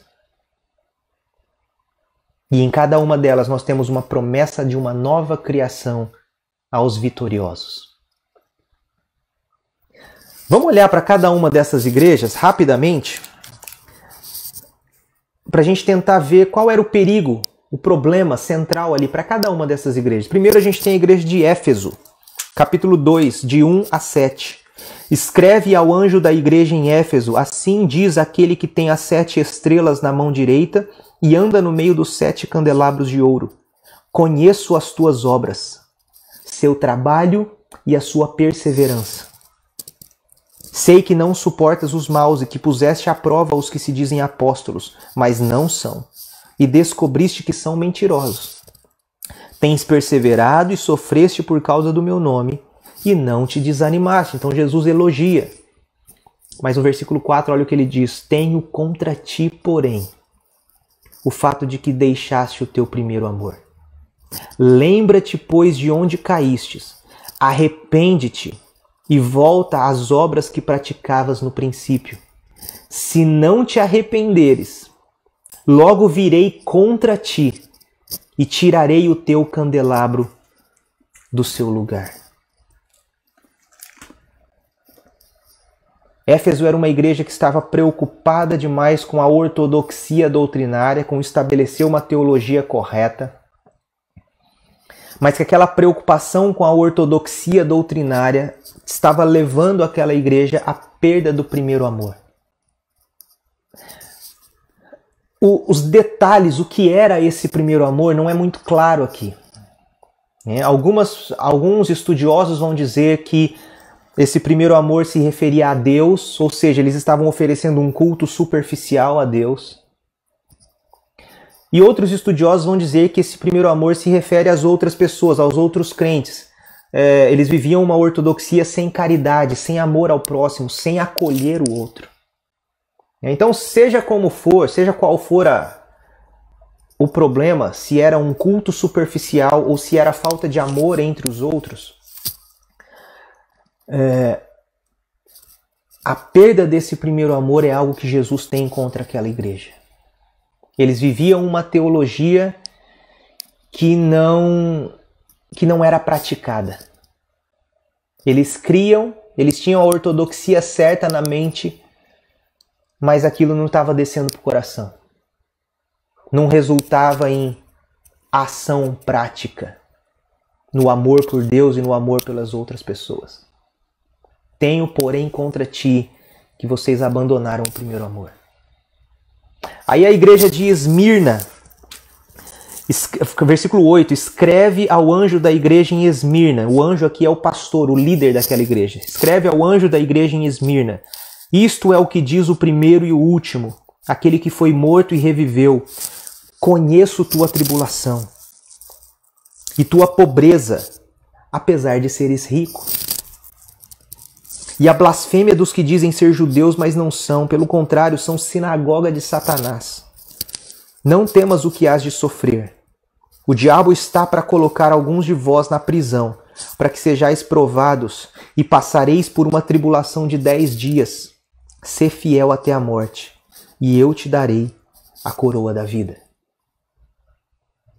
Speaker 1: E em cada uma delas nós temos uma promessa de uma nova criação aos vitoriosos. Vamos olhar para cada uma dessas igrejas rapidamente, para a gente tentar ver qual era o perigo, o problema central ali para cada uma dessas igrejas. Primeiro a gente tem a igreja de Éfeso, capítulo 2, de 1 a 7. Escreve ao anjo da igreja em Éfeso, assim diz aquele que tem as 7 estrelas na mão direita e anda no meio dos 7 candelabros de ouro. Conheço as tuas obras, seu trabalho e a sua perseverança. Sei que não suportas os maus e que puseste à prova os que se dizem apóstolos, mas não são, e descobriste que são mentirosos. Tens perseverado e sofreste por causa do meu nome, e não te desanimaste. Então Jesus elogia. Mas no versículo 4, olha o que ele diz. Tenho contra ti, porém, o fato de que deixaste o teu primeiro amor. Lembra-te, pois, de onde caístes, arrepende-te e volta às obras que praticavas no princípio. Se não te arrependeres, logo virei contra ti e tirarei o teu candelabro do seu lugar. Éfeso era uma igreja que estava preocupada demais com a ortodoxia doutrinária, com estabelecer uma teologia correta, mas que aquela preocupação com a ortodoxia doutrinária estava levando aquela igreja à perda do primeiro amor. Os detalhes, o que era esse primeiro amor, não é muito claro aqui. Alguns estudiosos vão dizer que esse primeiro amor se referia a Deus, ou seja, eles estavam oferecendo um culto superficial a Deus. E outros estudiosos vão dizer que esse primeiro amor se refere às outras pessoas, aos outros crentes. Eles viviam uma ortodoxia sem caridade, sem amor ao próximo, sem acolher o outro. Então, seja como for, seja qual for o problema, se era um culto superficial ou se era falta de amor entre os outros, a perda desse primeiro amor é algo que Jesus tem contra aquela igreja. Eles viviam uma teologia que não era praticada. Eles tinham a ortodoxia certa na mente, mas aquilo não estava descendo para o coração. Não resultava em ação prática, no amor por Deus e no amor pelas outras pessoas. Tenho, porém, contra ti que vocês abandonaram o primeiro amor. Aí a igreja de Esmirna, versículo 8, escreve ao anjo da igreja em Esmirna. O anjo aqui é o pastor, o líder daquela igreja. Escreve ao anjo da igreja em Esmirna. Isto é o que diz o primeiro e o último, aquele que foi morto e reviveu. Conheço tua tribulação e tua pobreza, apesar de seres rico. E a blasfêmia dos que dizem ser judeus, mas não são. Pelo contrário, são sinagoga de Satanás. Não temas o que hás de sofrer. O diabo está para colocar alguns de vós na prisão, para que sejais provados, e passareis por uma tribulação de 10 dias. Sê fiel até a morte, e eu te darei a coroa da vida.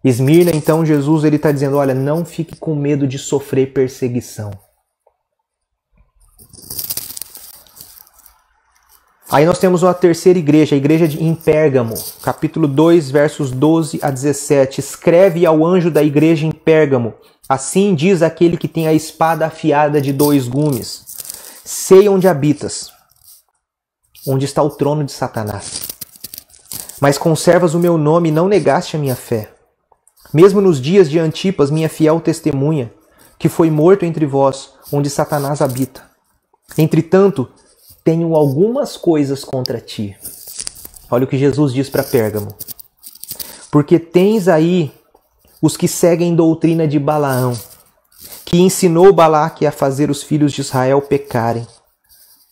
Speaker 1: Esmirna, então, Jesus está dizendo, olha, não fique com medo de sofrer perseguição. Aí nós temos uma terceira igreja, a igreja em Pérgamo, capítulo 2, versos 12 a 17. Escreve ao anjo da igreja em Pérgamo, assim diz aquele que tem a espada afiada de 2 gumes. Sei onde habitas, onde está o trono de Satanás. Mas conservas o meu nome e não negaste a minha fé. Mesmo nos dias de Antipas, minha fiel testemunha, que foi morto entre vós, onde Satanás habita. Entretanto, tenho algumas coisas contra ti. Olha o que Jesus diz para Pérgamo. Porque tens aí os que seguem doutrina de Balaão, que ensinou Balaque a fazer os filhos de Israel pecarem,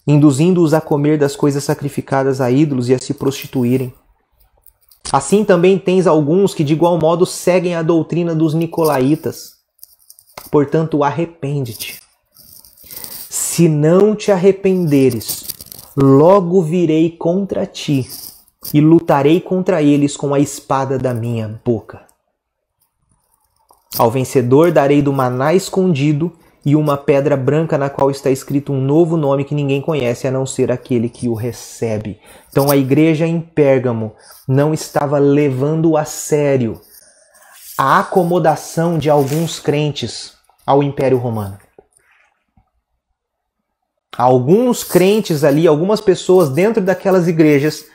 Speaker 1: induzindo-os a comer das coisas sacrificadas a ídolos e a se prostituírem. Assim também tens alguns que de igual modo seguem a doutrina dos nicolaítas. Portanto, arrepende-te. Se não te arrependeres, logo virei contra ti e lutarei contra eles com a espada da minha boca. Ao vencedor darei do maná escondido e uma pedra branca na qual está escrito um novo nome que ninguém conhece a não ser aquele que o recebe. Então a igreja em Pérgamo não estava levando a sério a acomodação de alguns crentes ao Império Romano. Alguns crentes ali, algumas pessoas dentro daquelas igrejas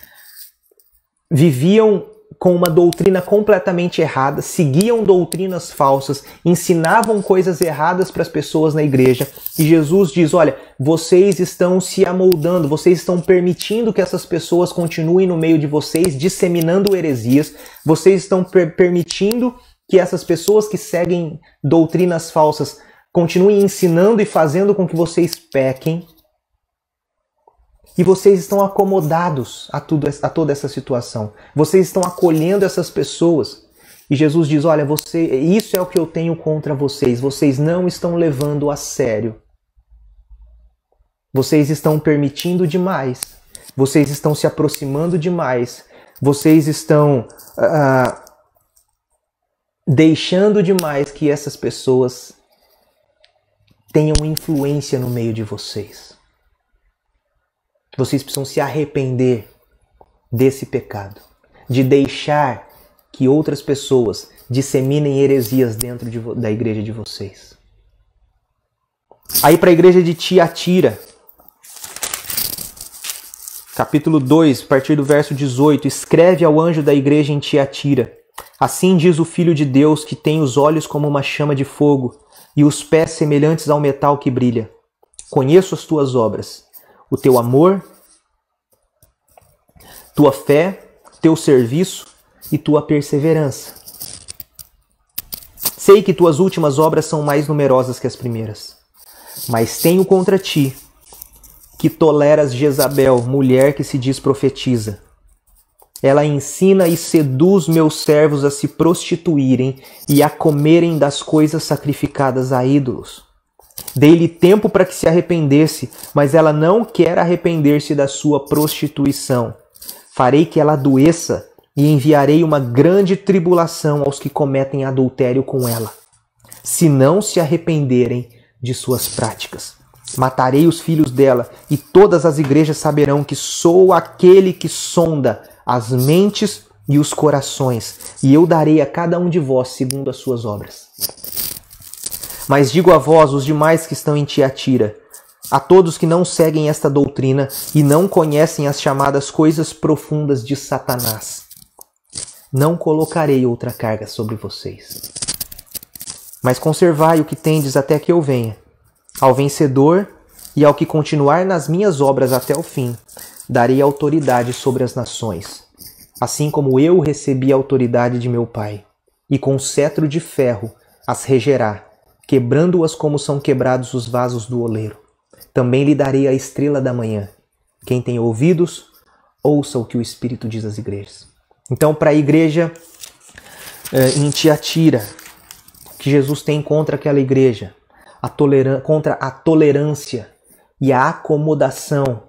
Speaker 1: viviam com uma doutrina completamente errada, seguiam doutrinas falsas, ensinavam coisas erradas para as pessoas na igreja. E Jesus diz, olha, vocês estão se amoldando, vocês estão permitindo que essas pessoas continuem no meio de vocês, disseminando heresias, vocês estão permitindo que essas pessoas que seguem doutrinas falsas continuem ensinando e fazendo com que vocês pequem. E vocês estão acomodados a toda essa situação. Vocês estão acolhendo essas pessoas. E Jesus diz, olha, isso é o que eu tenho contra vocês. Vocês não estão levando a sério. Vocês estão permitindo demais. Vocês estão se aproximando demais. Vocês estão deixando demais que essas pessoas tenham influência no meio de vocês. Vocês precisam se arrepender desse pecado, de deixar que outras pessoas disseminem heresias dentro da igreja de vocês. Aí para a igreja de Tiatira, capítulo 2, a partir do verso 18, escreve ao anjo da igreja em Tiatira: assim diz o Filho de Deus, que tem os olhos como uma chama de fogo e os pés semelhantes ao metal que brilha. Conheço as tuas obras, o teu amor, tua fé, teu serviço e tua perseverança. Sei que tuas últimas obras são mais numerosas que as primeiras, mas tenho contra ti que toleras Jezabel, mulher que se diz profetiza. Ela ensina e seduz meus servos a se prostituírem e a comerem das coisas sacrificadas a ídolos. Dei-lhe tempo para que se arrependesse, mas ela não quer arrepender-se da sua prostituição. Farei que ela adoeça e enviarei uma grande tribulação aos que cometem adultério com ela, se não se arrependerem de suas práticas. Matarei os filhos dela, e todas as igrejas saberão que sou aquele que sonda as mentes e os corações, e eu darei a cada um de vós segundo as suas obras. Mas digo a vós, os demais que estão em Tiatira, a todos que não seguem esta doutrina e não conhecem as chamadas coisas profundas de Satanás, não colocarei outra carga sobre vocês. Mas conservai o que tendes até que eu venha. Ao vencedor e ao que continuar nas minhas obras até o fim, darei autoridade sobre as nações, assim como eu recebi a autoridade de meu Pai, e com cetro de ferro as regerá, quebrando-as como são quebrados os vasos do oleiro. Também lhe darei a estrela da manhã. Quem tem ouvidos, ouça o que o Espírito diz às igrejas. Então, para a igreja em Tiatira, que Jesus tem contra aquela igreja, contra a tolerância e a acomodação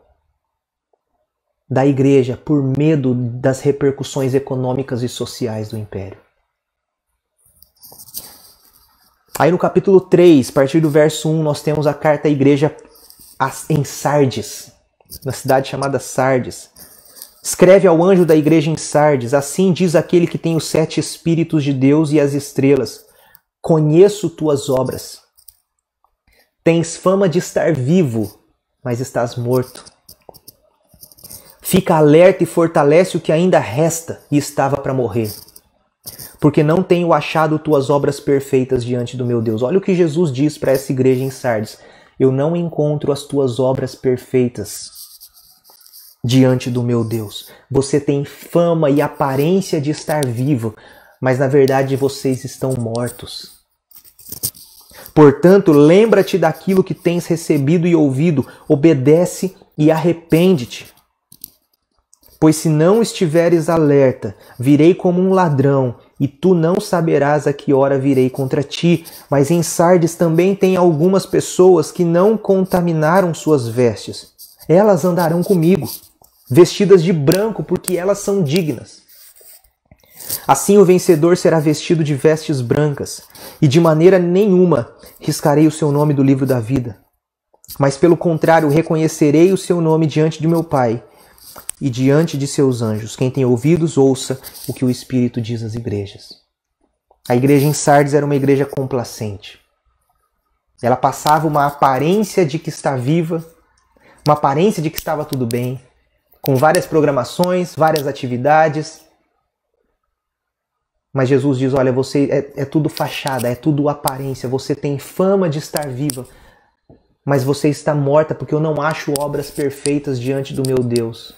Speaker 1: da igreja por medo das repercussões econômicas e sociais do império. Aí no capítulo 3, a partir do verso 1, nós temos a carta à igreja em Sardes, na cidade chamada Sardes. Escreve ao anjo da igreja em Sardes: assim diz aquele que tem os 7 Espíritos de Deus e as estrelas: conheço tuas obras. Tens fama de estar vivo, mas estás morto. Fica alerta e fortalece o que ainda resta e estava para morrer, porque não tenho achado tuas obras perfeitas diante do meu Deus. Olha o que Jesus diz para essa igreja em Sardes: eu não encontro as tuas obras perfeitas diante do meu Deus. Você tem fama e aparência de estar vivo, mas na verdade vocês estão mortos. Portanto, lembra-te daquilo que tens recebido e ouvido, obedece e arrepende-te. Pois se não estiveres alerta, virei como um ladrão, e tu não saberás a que hora virei contra ti. Mas em Sardes também tem algumas pessoas que não contaminaram suas vestes. Elas andarão comigo, vestidas de branco, porque elas são dignas. Assim o vencedor será vestido de vestes brancas, e de maneira nenhuma riscarei o seu nome do livro da vida. Mas pelo contrário, reconhecerei o seu nome diante de meu Pai e diante de seus anjos. Quem tem ouvidos, ouça o que o Espírito diz às igrejas. A igreja em Sardes era uma igreja complacente. Ela passava uma aparência de que está viva, uma aparência de que estava tudo bem, com várias programações, várias atividades. Mas Jesus diz: olha, você é tudo fachada, é tudo aparência, você tem fama de estar viva, mas você está morta porque eu não acho obras perfeitas diante do meu Deus.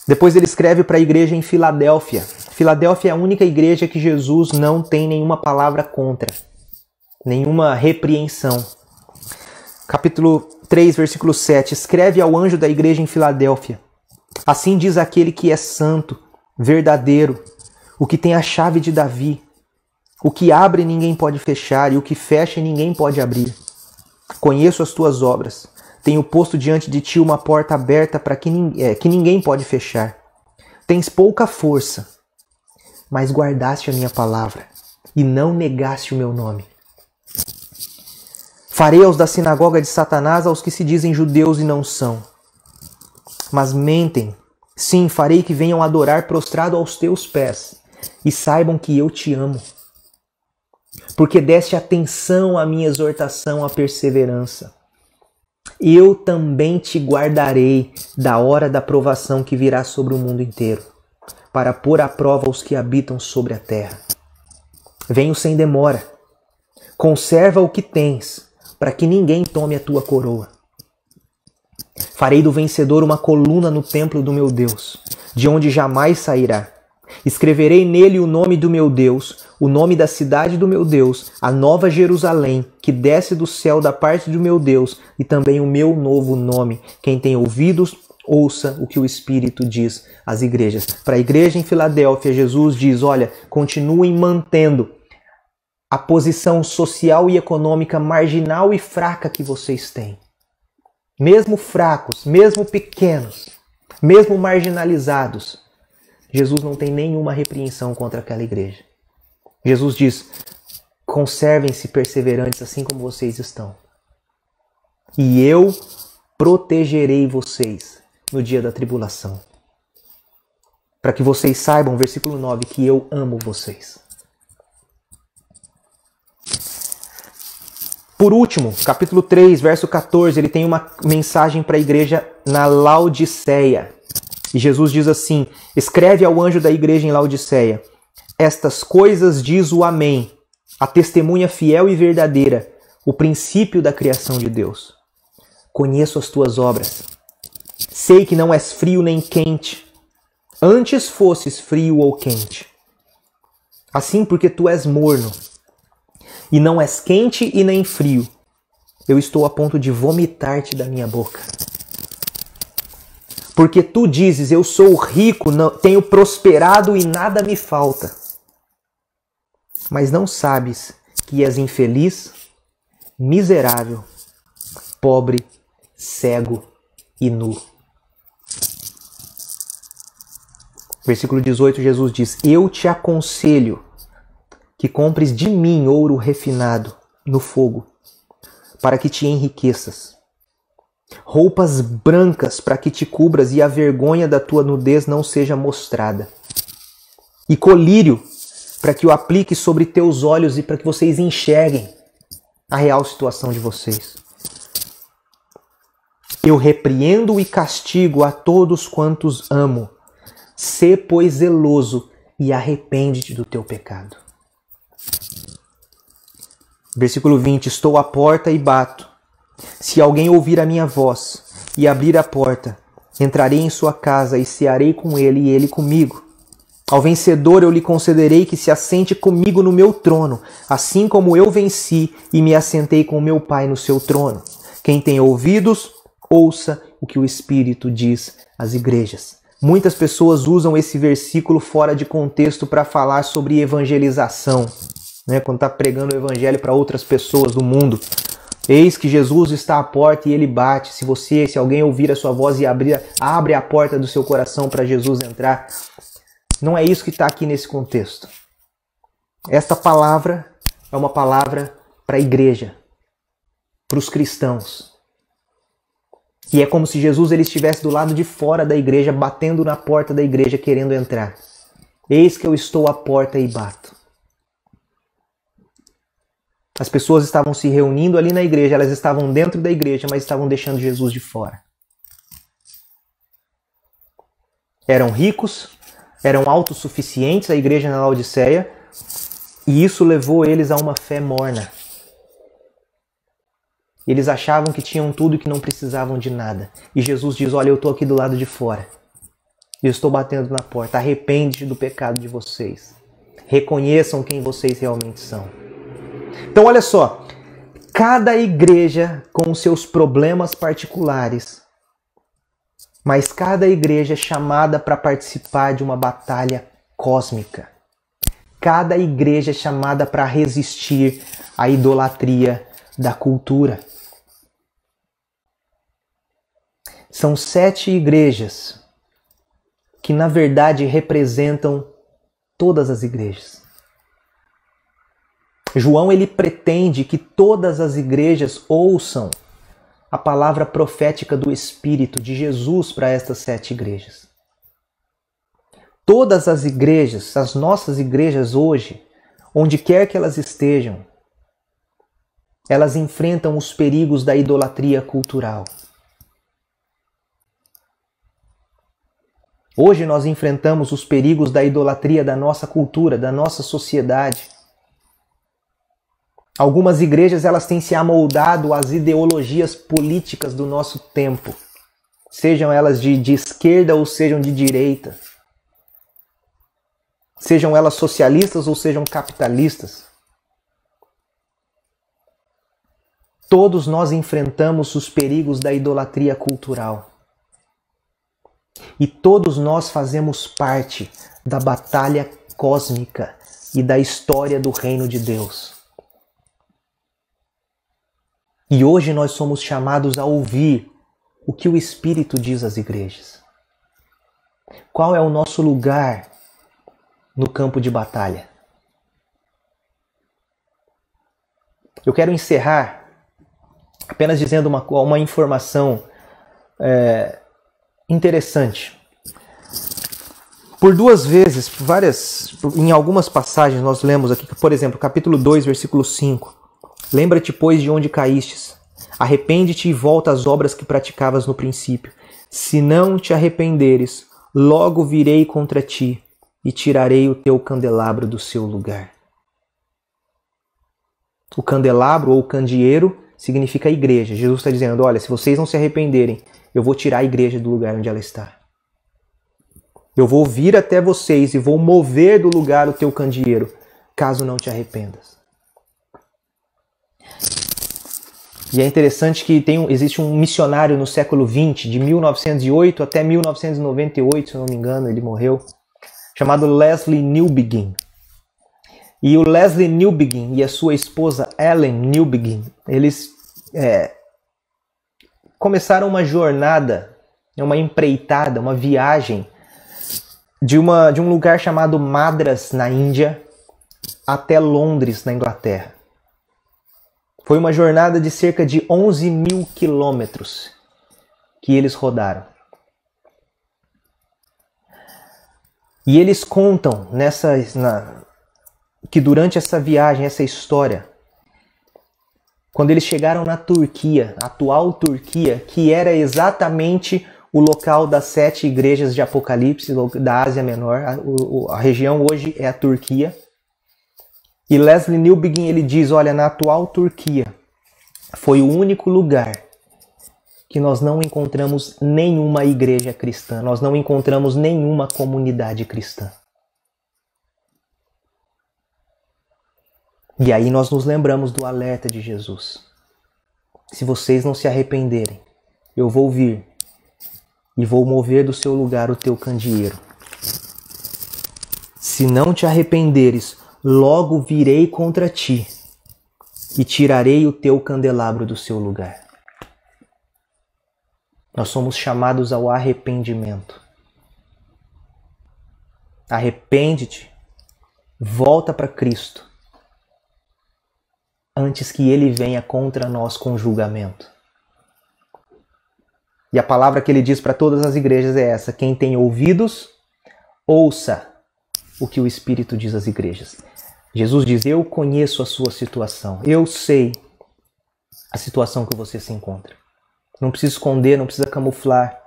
Speaker 1: Depois ele escreve para a igreja em Filadélfia. Filadélfia é a única igreja que Jesus não tem nenhuma palavra contra, nenhuma repreensão. Capítulo 3, versículo 7. Escreve ao anjo da igreja em Filadélfia: assim diz aquele que é santo, verdadeiro, o que tem a chave de Davi, o que abre e ninguém pode fechar, e o que fecha e ninguém pode abrir. Conheço as tuas obras, tenho posto diante de ti uma porta aberta para que ninguém pode fechar. Tens pouca força, mas guardaste a minha palavra e não negaste o meu nome. Farei aos da sinagoga de Satanás aos que se dizem judeus e não são, mas mentem. Sim, farei que venham adorar prostrado aos teus pés e saibam que eu te amo. Porque deste atenção à minha exortação, à perseverança. Eu também te guardarei da hora da provação que virá sobre o mundo inteiro, para pôr à prova os que habitam sobre a terra. Venho sem demora. Conserva o que tens, para que ninguém tome a tua coroa. Farei do vencedor uma coluna no templo do meu Deus, de onde jamais sairá. Escreverei nele o nome do meu Deus, o nome da cidade do meu Deus, a nova Jerusalém, que desce do céu da parte do meu Deus, e também o meu novo nome. Quem tem ouvidos, ouça o que o Espírito diz às igrejas. Para a igreja em Filadélfia, Jesus diz, olha, continuem mantendo a posição social e econômica marginal e fraca que vocês têm. Mesmo fracos, mesmo pequenos, mesmo marginalizados, Jesus não tem nenhuma repreensão contra aquela igreja. Jesus diz, conservem-se perseverantes assim como vocês estão. E eu protegerei vocês no dia da tribulação. Para que vocês saibam, versículo 9, que eu amo vocês. Por último, capítulo 3, verso 14, ele tem uma mensagem para a igreja na Laodiceia. E Jesus diz assim, escreve ao anjo da igreja em Laodiceia, estas coisas diz o Amém, a testemunha fiel e verdadeira, o princípio da criação de Deus. Conheço as tuas obras. Sei que não és frio nem quente. Antes fosses frio ou quente. Assim, porque tu és morno, e não és quente e nem frio, eu estou a ponto de vomitar-te da minha boca. Porque tu dizes, eu sou rico, tenho prosperado e nada me falta. Mas não sabes que és infeliz, miserável, pobre, cego e nu. Versículo 18, Jesus diz, eu te aconselho que compres de mim ouro refinado no fogo, para que te enriqueças. Roupas brancas para que te cubras e a vergonha da tua nudez não seja mostrada. E colírio para que o aplique sobre teus olhos e para que vocês enxerguem a real situação de vocês. Eu repreendo e castigo a todos quantos amo. Sê, pois, zeloso e arrepende-te do teu pecado. Versículo 20. Estou à porta e bato. Se alguém ouvir a minha voz e abrir a porta, entrarei em sua casa e cearei com ele e ele comigo. Ao vencedor eu lhe concederei que se assente comigo no meu trono, assim como eu venci e me assentei com meu Pai no seu trono. Quem tem ouvidos, ouça o que o Espírito diz às igrejas. Muitas pessoas usam esse versículo fora de contexto para falar sobre evangelização, né? Quando está pregando o evangelho para outras pessoas do mundo. Eis que Jesus está à porta e ele bate. Se alguém ouvir a sua voz e abre a porta do seu coração para Jesus entrar. Não é isso que está aqui nesse contexto. Esta palavra é uma palavra para a igreja, para os cristãos. E é como se Jesus ele estivesse do lado de fora da igreja, batendo na porta da igreja, querendo entrar. Eis que eu estou à porta e bato. As pessoas estavam se reunindo ali na igreja, elas estavam dentro da igreja, mas estavam deixando Jesus de fora. Eram ricos, eram autossuficientes, a igreja na Laodiceia, e isso levou eles a uma fé morna. Eles achavam que tinham tudo e que não precisavam de nada. E Jesus diz, olha, eu estou aqui do lado de fora. Eu estou batendo na porta. Arrepende-te do pecado de vocês. Reconheçam quem vocês realmente são. Então olha só, cada igreja com os seus problemas particulares Mas cada igreja é chamada para participar de uma batalha cósmica. Cada igreja é chamada para resistir à idolatria da cultura. São 7 igrejas que, na verdade, representam todas as igrejas. João, ele pretende que todas as igrejas ouçam a palavra profética do Espírito de Jesus para estas 7 igrejas. Todas as igrejas, as nossas igrejas hoje, onde quer que elas estejam, elas enfrentam os perigos da idolatria cultural. Hoje nós enfrentamos os perigos da idolatria da nossa cultura, da nossa sociedade. Algumas igrejas, elas têm se amoldado às ideologias políticas do nosso tempo, sejam elas de esquerda ou sejam de direita, sejam elas socialistas ou sejam capitalistas. Todos nós enfrentamos os perigos da idolatria cultural. E todos nós fazemos parte da batalha cósmica e da história do reino de Deus. E hoje nós somos chamados a ouvir o que o Espírito diz às igrejas. Qual é o nosso lugar no campo de batalha? Eu quero encerrar apenas dizendo uma informação interessante. Por 2 vezes, em algumas passagens nós lemos aqui, por exemplo, capítulo 2, versículo 5. Lembra-te, pois, de onde caístes. Arrepende-te e volta às obras que praticavas no princípio. Se não te arrependeres, logo virei contra ti e tirarei o teu candelabro do seu lugar. O candelabro ou candeeiro significa igreja. Jesus está dizendo, olha, se vocês não se arrependerem, eu vou tirar a igreja do lugar onde ela está. Eu vou vir até vocês e vou mover do lugar o teu candeeiro, caso não te arrependas. E é interessante que existe um missionário no século XX, de 1908 até 1998, se eu não me engano, ele morreu, chamado Lesslie Newbigin. E o Lesslie Newbigin e a sua esposa Ellen Newbigin, eles começaram uma jornada, uma empreitada, uma viagem de um lugar chamado Madras, na Índia, até Londres, na Inglaterra. Foi uma jornada de cerca de 11 mil quilômetros que eles rodaram. E eles contam que durante essa viagem, essa história, quando eles chegaram na Turquia, a atual Turquia, que era exatamente o local das 7 igrejas de Apocalipse da Ásia Menor, a região hoje é a Turquia. E Lesslie Newbigin, ele diz, olha, na atual Turquia foi o único lugar que nós não encontramos nenhuma igreja cristã, nós não encontramos nenhuma comunidade cristã. E aí nós nos lembramos do alerta de Jesus. Se vocês não se arrependerem, eu vou vir e vou mover do seu lugar o teu candeeiro. Se não te arrependeres, logo virei contra ti e tirarei o teu candelabro do seu lugar. Nós somos chamados ao arrependimento. Arrepende-te, volta para Cristo, antes que Ele venha contra nós com julgamento. E a palavra que Ele diz para todas as igrejas é essa: quem tem ouvidos, ouça o que o Espírito diz às igrejas. Jesus diz, eu conheço a sua situação, eu sei a situação que você se encontra. Não precisa esconder, não precisa camuflar.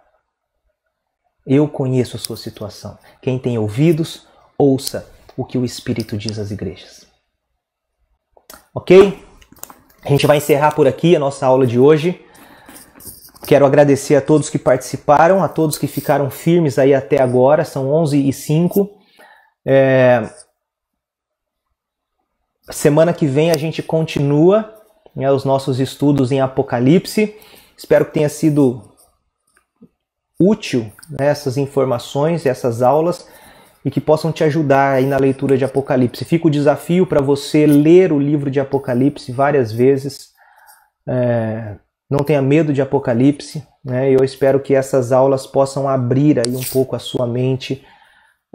Speaker 1: Eu conheço a sua situação. Quem tem ouvidos, ouça o que o Espírito diz às igrejas. Ok? A gente vai encerrar por aqui a nossa aula de hoje. Quero agradecer a todos que participaram, a todos que ficaram firmes aí até agora. São 11h05. Semana que vem a gente continua os nossos estudos em Apocalipse. Espero que tenha sido útil, né, essas informações, essas aulas, e que possam te ajudar aí na leitura de Apocalipse. Fica o desafio para você ler o livro de Apocalipse várias vezes. Não tenha medo de Apocalipse, né? Eu espero que essas aulas possam abrir aí um pouco a sua mente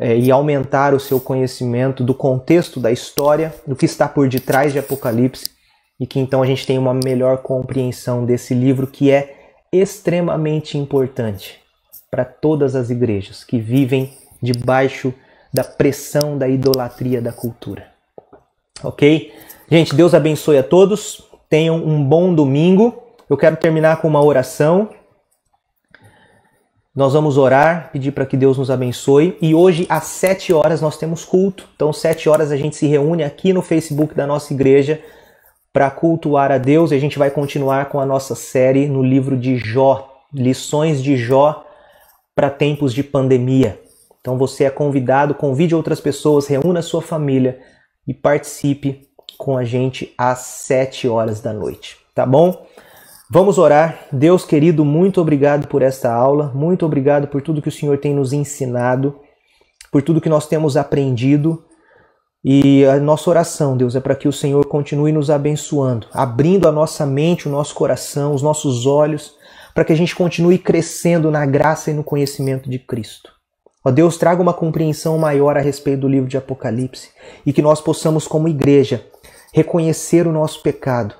Speaker 1: e aumentar o seu conhecimento do contexto da história, do que está por detrás de Apocalipse, e que então a gente tenha uma melhor compreensão desse livro que é extremamente importante para todas as igrejas que vivem debaixo da pressão da idolatria da cultura. Ok? Gente, Deus abençoe a todos. Tenham um bom domingo. Eu quero terminar com uma oração. Nós vamos orar, pedir para que Deus nos abençoe. E hoje, às 7 horas, nós temos culto. Então, 7 horas a gente se reúne aqui no Facebook da nossa igreja para cultuar a Deus. E a gente vai continuar com a nossa série no livro de Jó. Lições de Jó para tempos de pandemia. Então você é convidado, convide outras pessoas, reúna a sua família e participe com a gente às 7 horas da noite, tá bom? Vamos orar. Deus querido, muito obrigado por esta aula, muito obrigado por tudo que o Senhor tem nos ensinado, por tudo que nós temos aprendido. E a nossa oração, Deus, é para que o Senhor continue nos abençoando, abrindo a nossa mente, o nosso coração, os nossos olhos, para que a gente continue crescendo na graça e no conhecimento de Cristo. Ó Deus, traga uma compreensão maior a respeito do livro de Apocalipse e que nós possamos, como igreja, reconhecer o nosso pecado,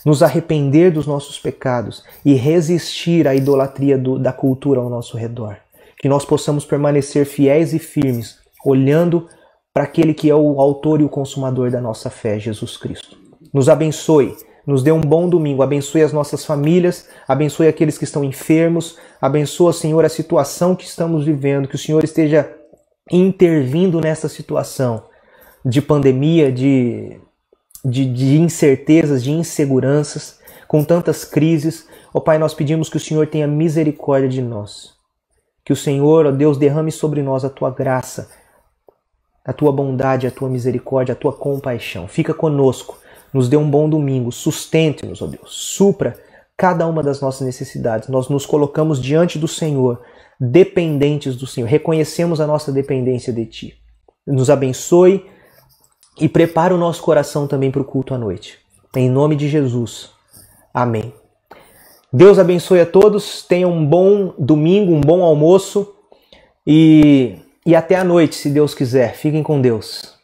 Speaker 1: nos arrepender dos nossos pecados e resistir à idolatria da cultura ao nosso redor. Que nós possamos permanecer fiéis e firmes, olhando para aquele que é o autor e o consumador da nossa fé, Jesus Cristo. Nos abençoe. Nos dê um bom domingo, abençoe as nossas famílias, abençoe aqueles que estão enfermos, abençoa, Senhor, a situação que estamos vivendo, que o Senhor esteja intervindo nessa situação de pandemia, de incertezas, de inseguranças, com tantas crises. Ó Pai, nós pedimos que o Senhor tenha misericórdia de nós, que o Senhor, ó Deus, derrame sobre nós a Tua graça, a Tua bondade, a Tua misericórdia, a Tua compaixão. Fica conosco. Nos dê um bom domingo, sustente-nos, ó Deus, supra cada uma das nossas necessidades. Nós nos colocamos diante do Senhor, dependentes do Senhor, reconhecemos a nossa dependência de Ti. Nos abençoe e prepara o nosso coração também para o culto à noite. Em nome de Jesus. Amém. Deus abençoe a todos, tenham um bom domingo, um bom almoço e até a noite, se Deus quiser. Fiquem com Deus.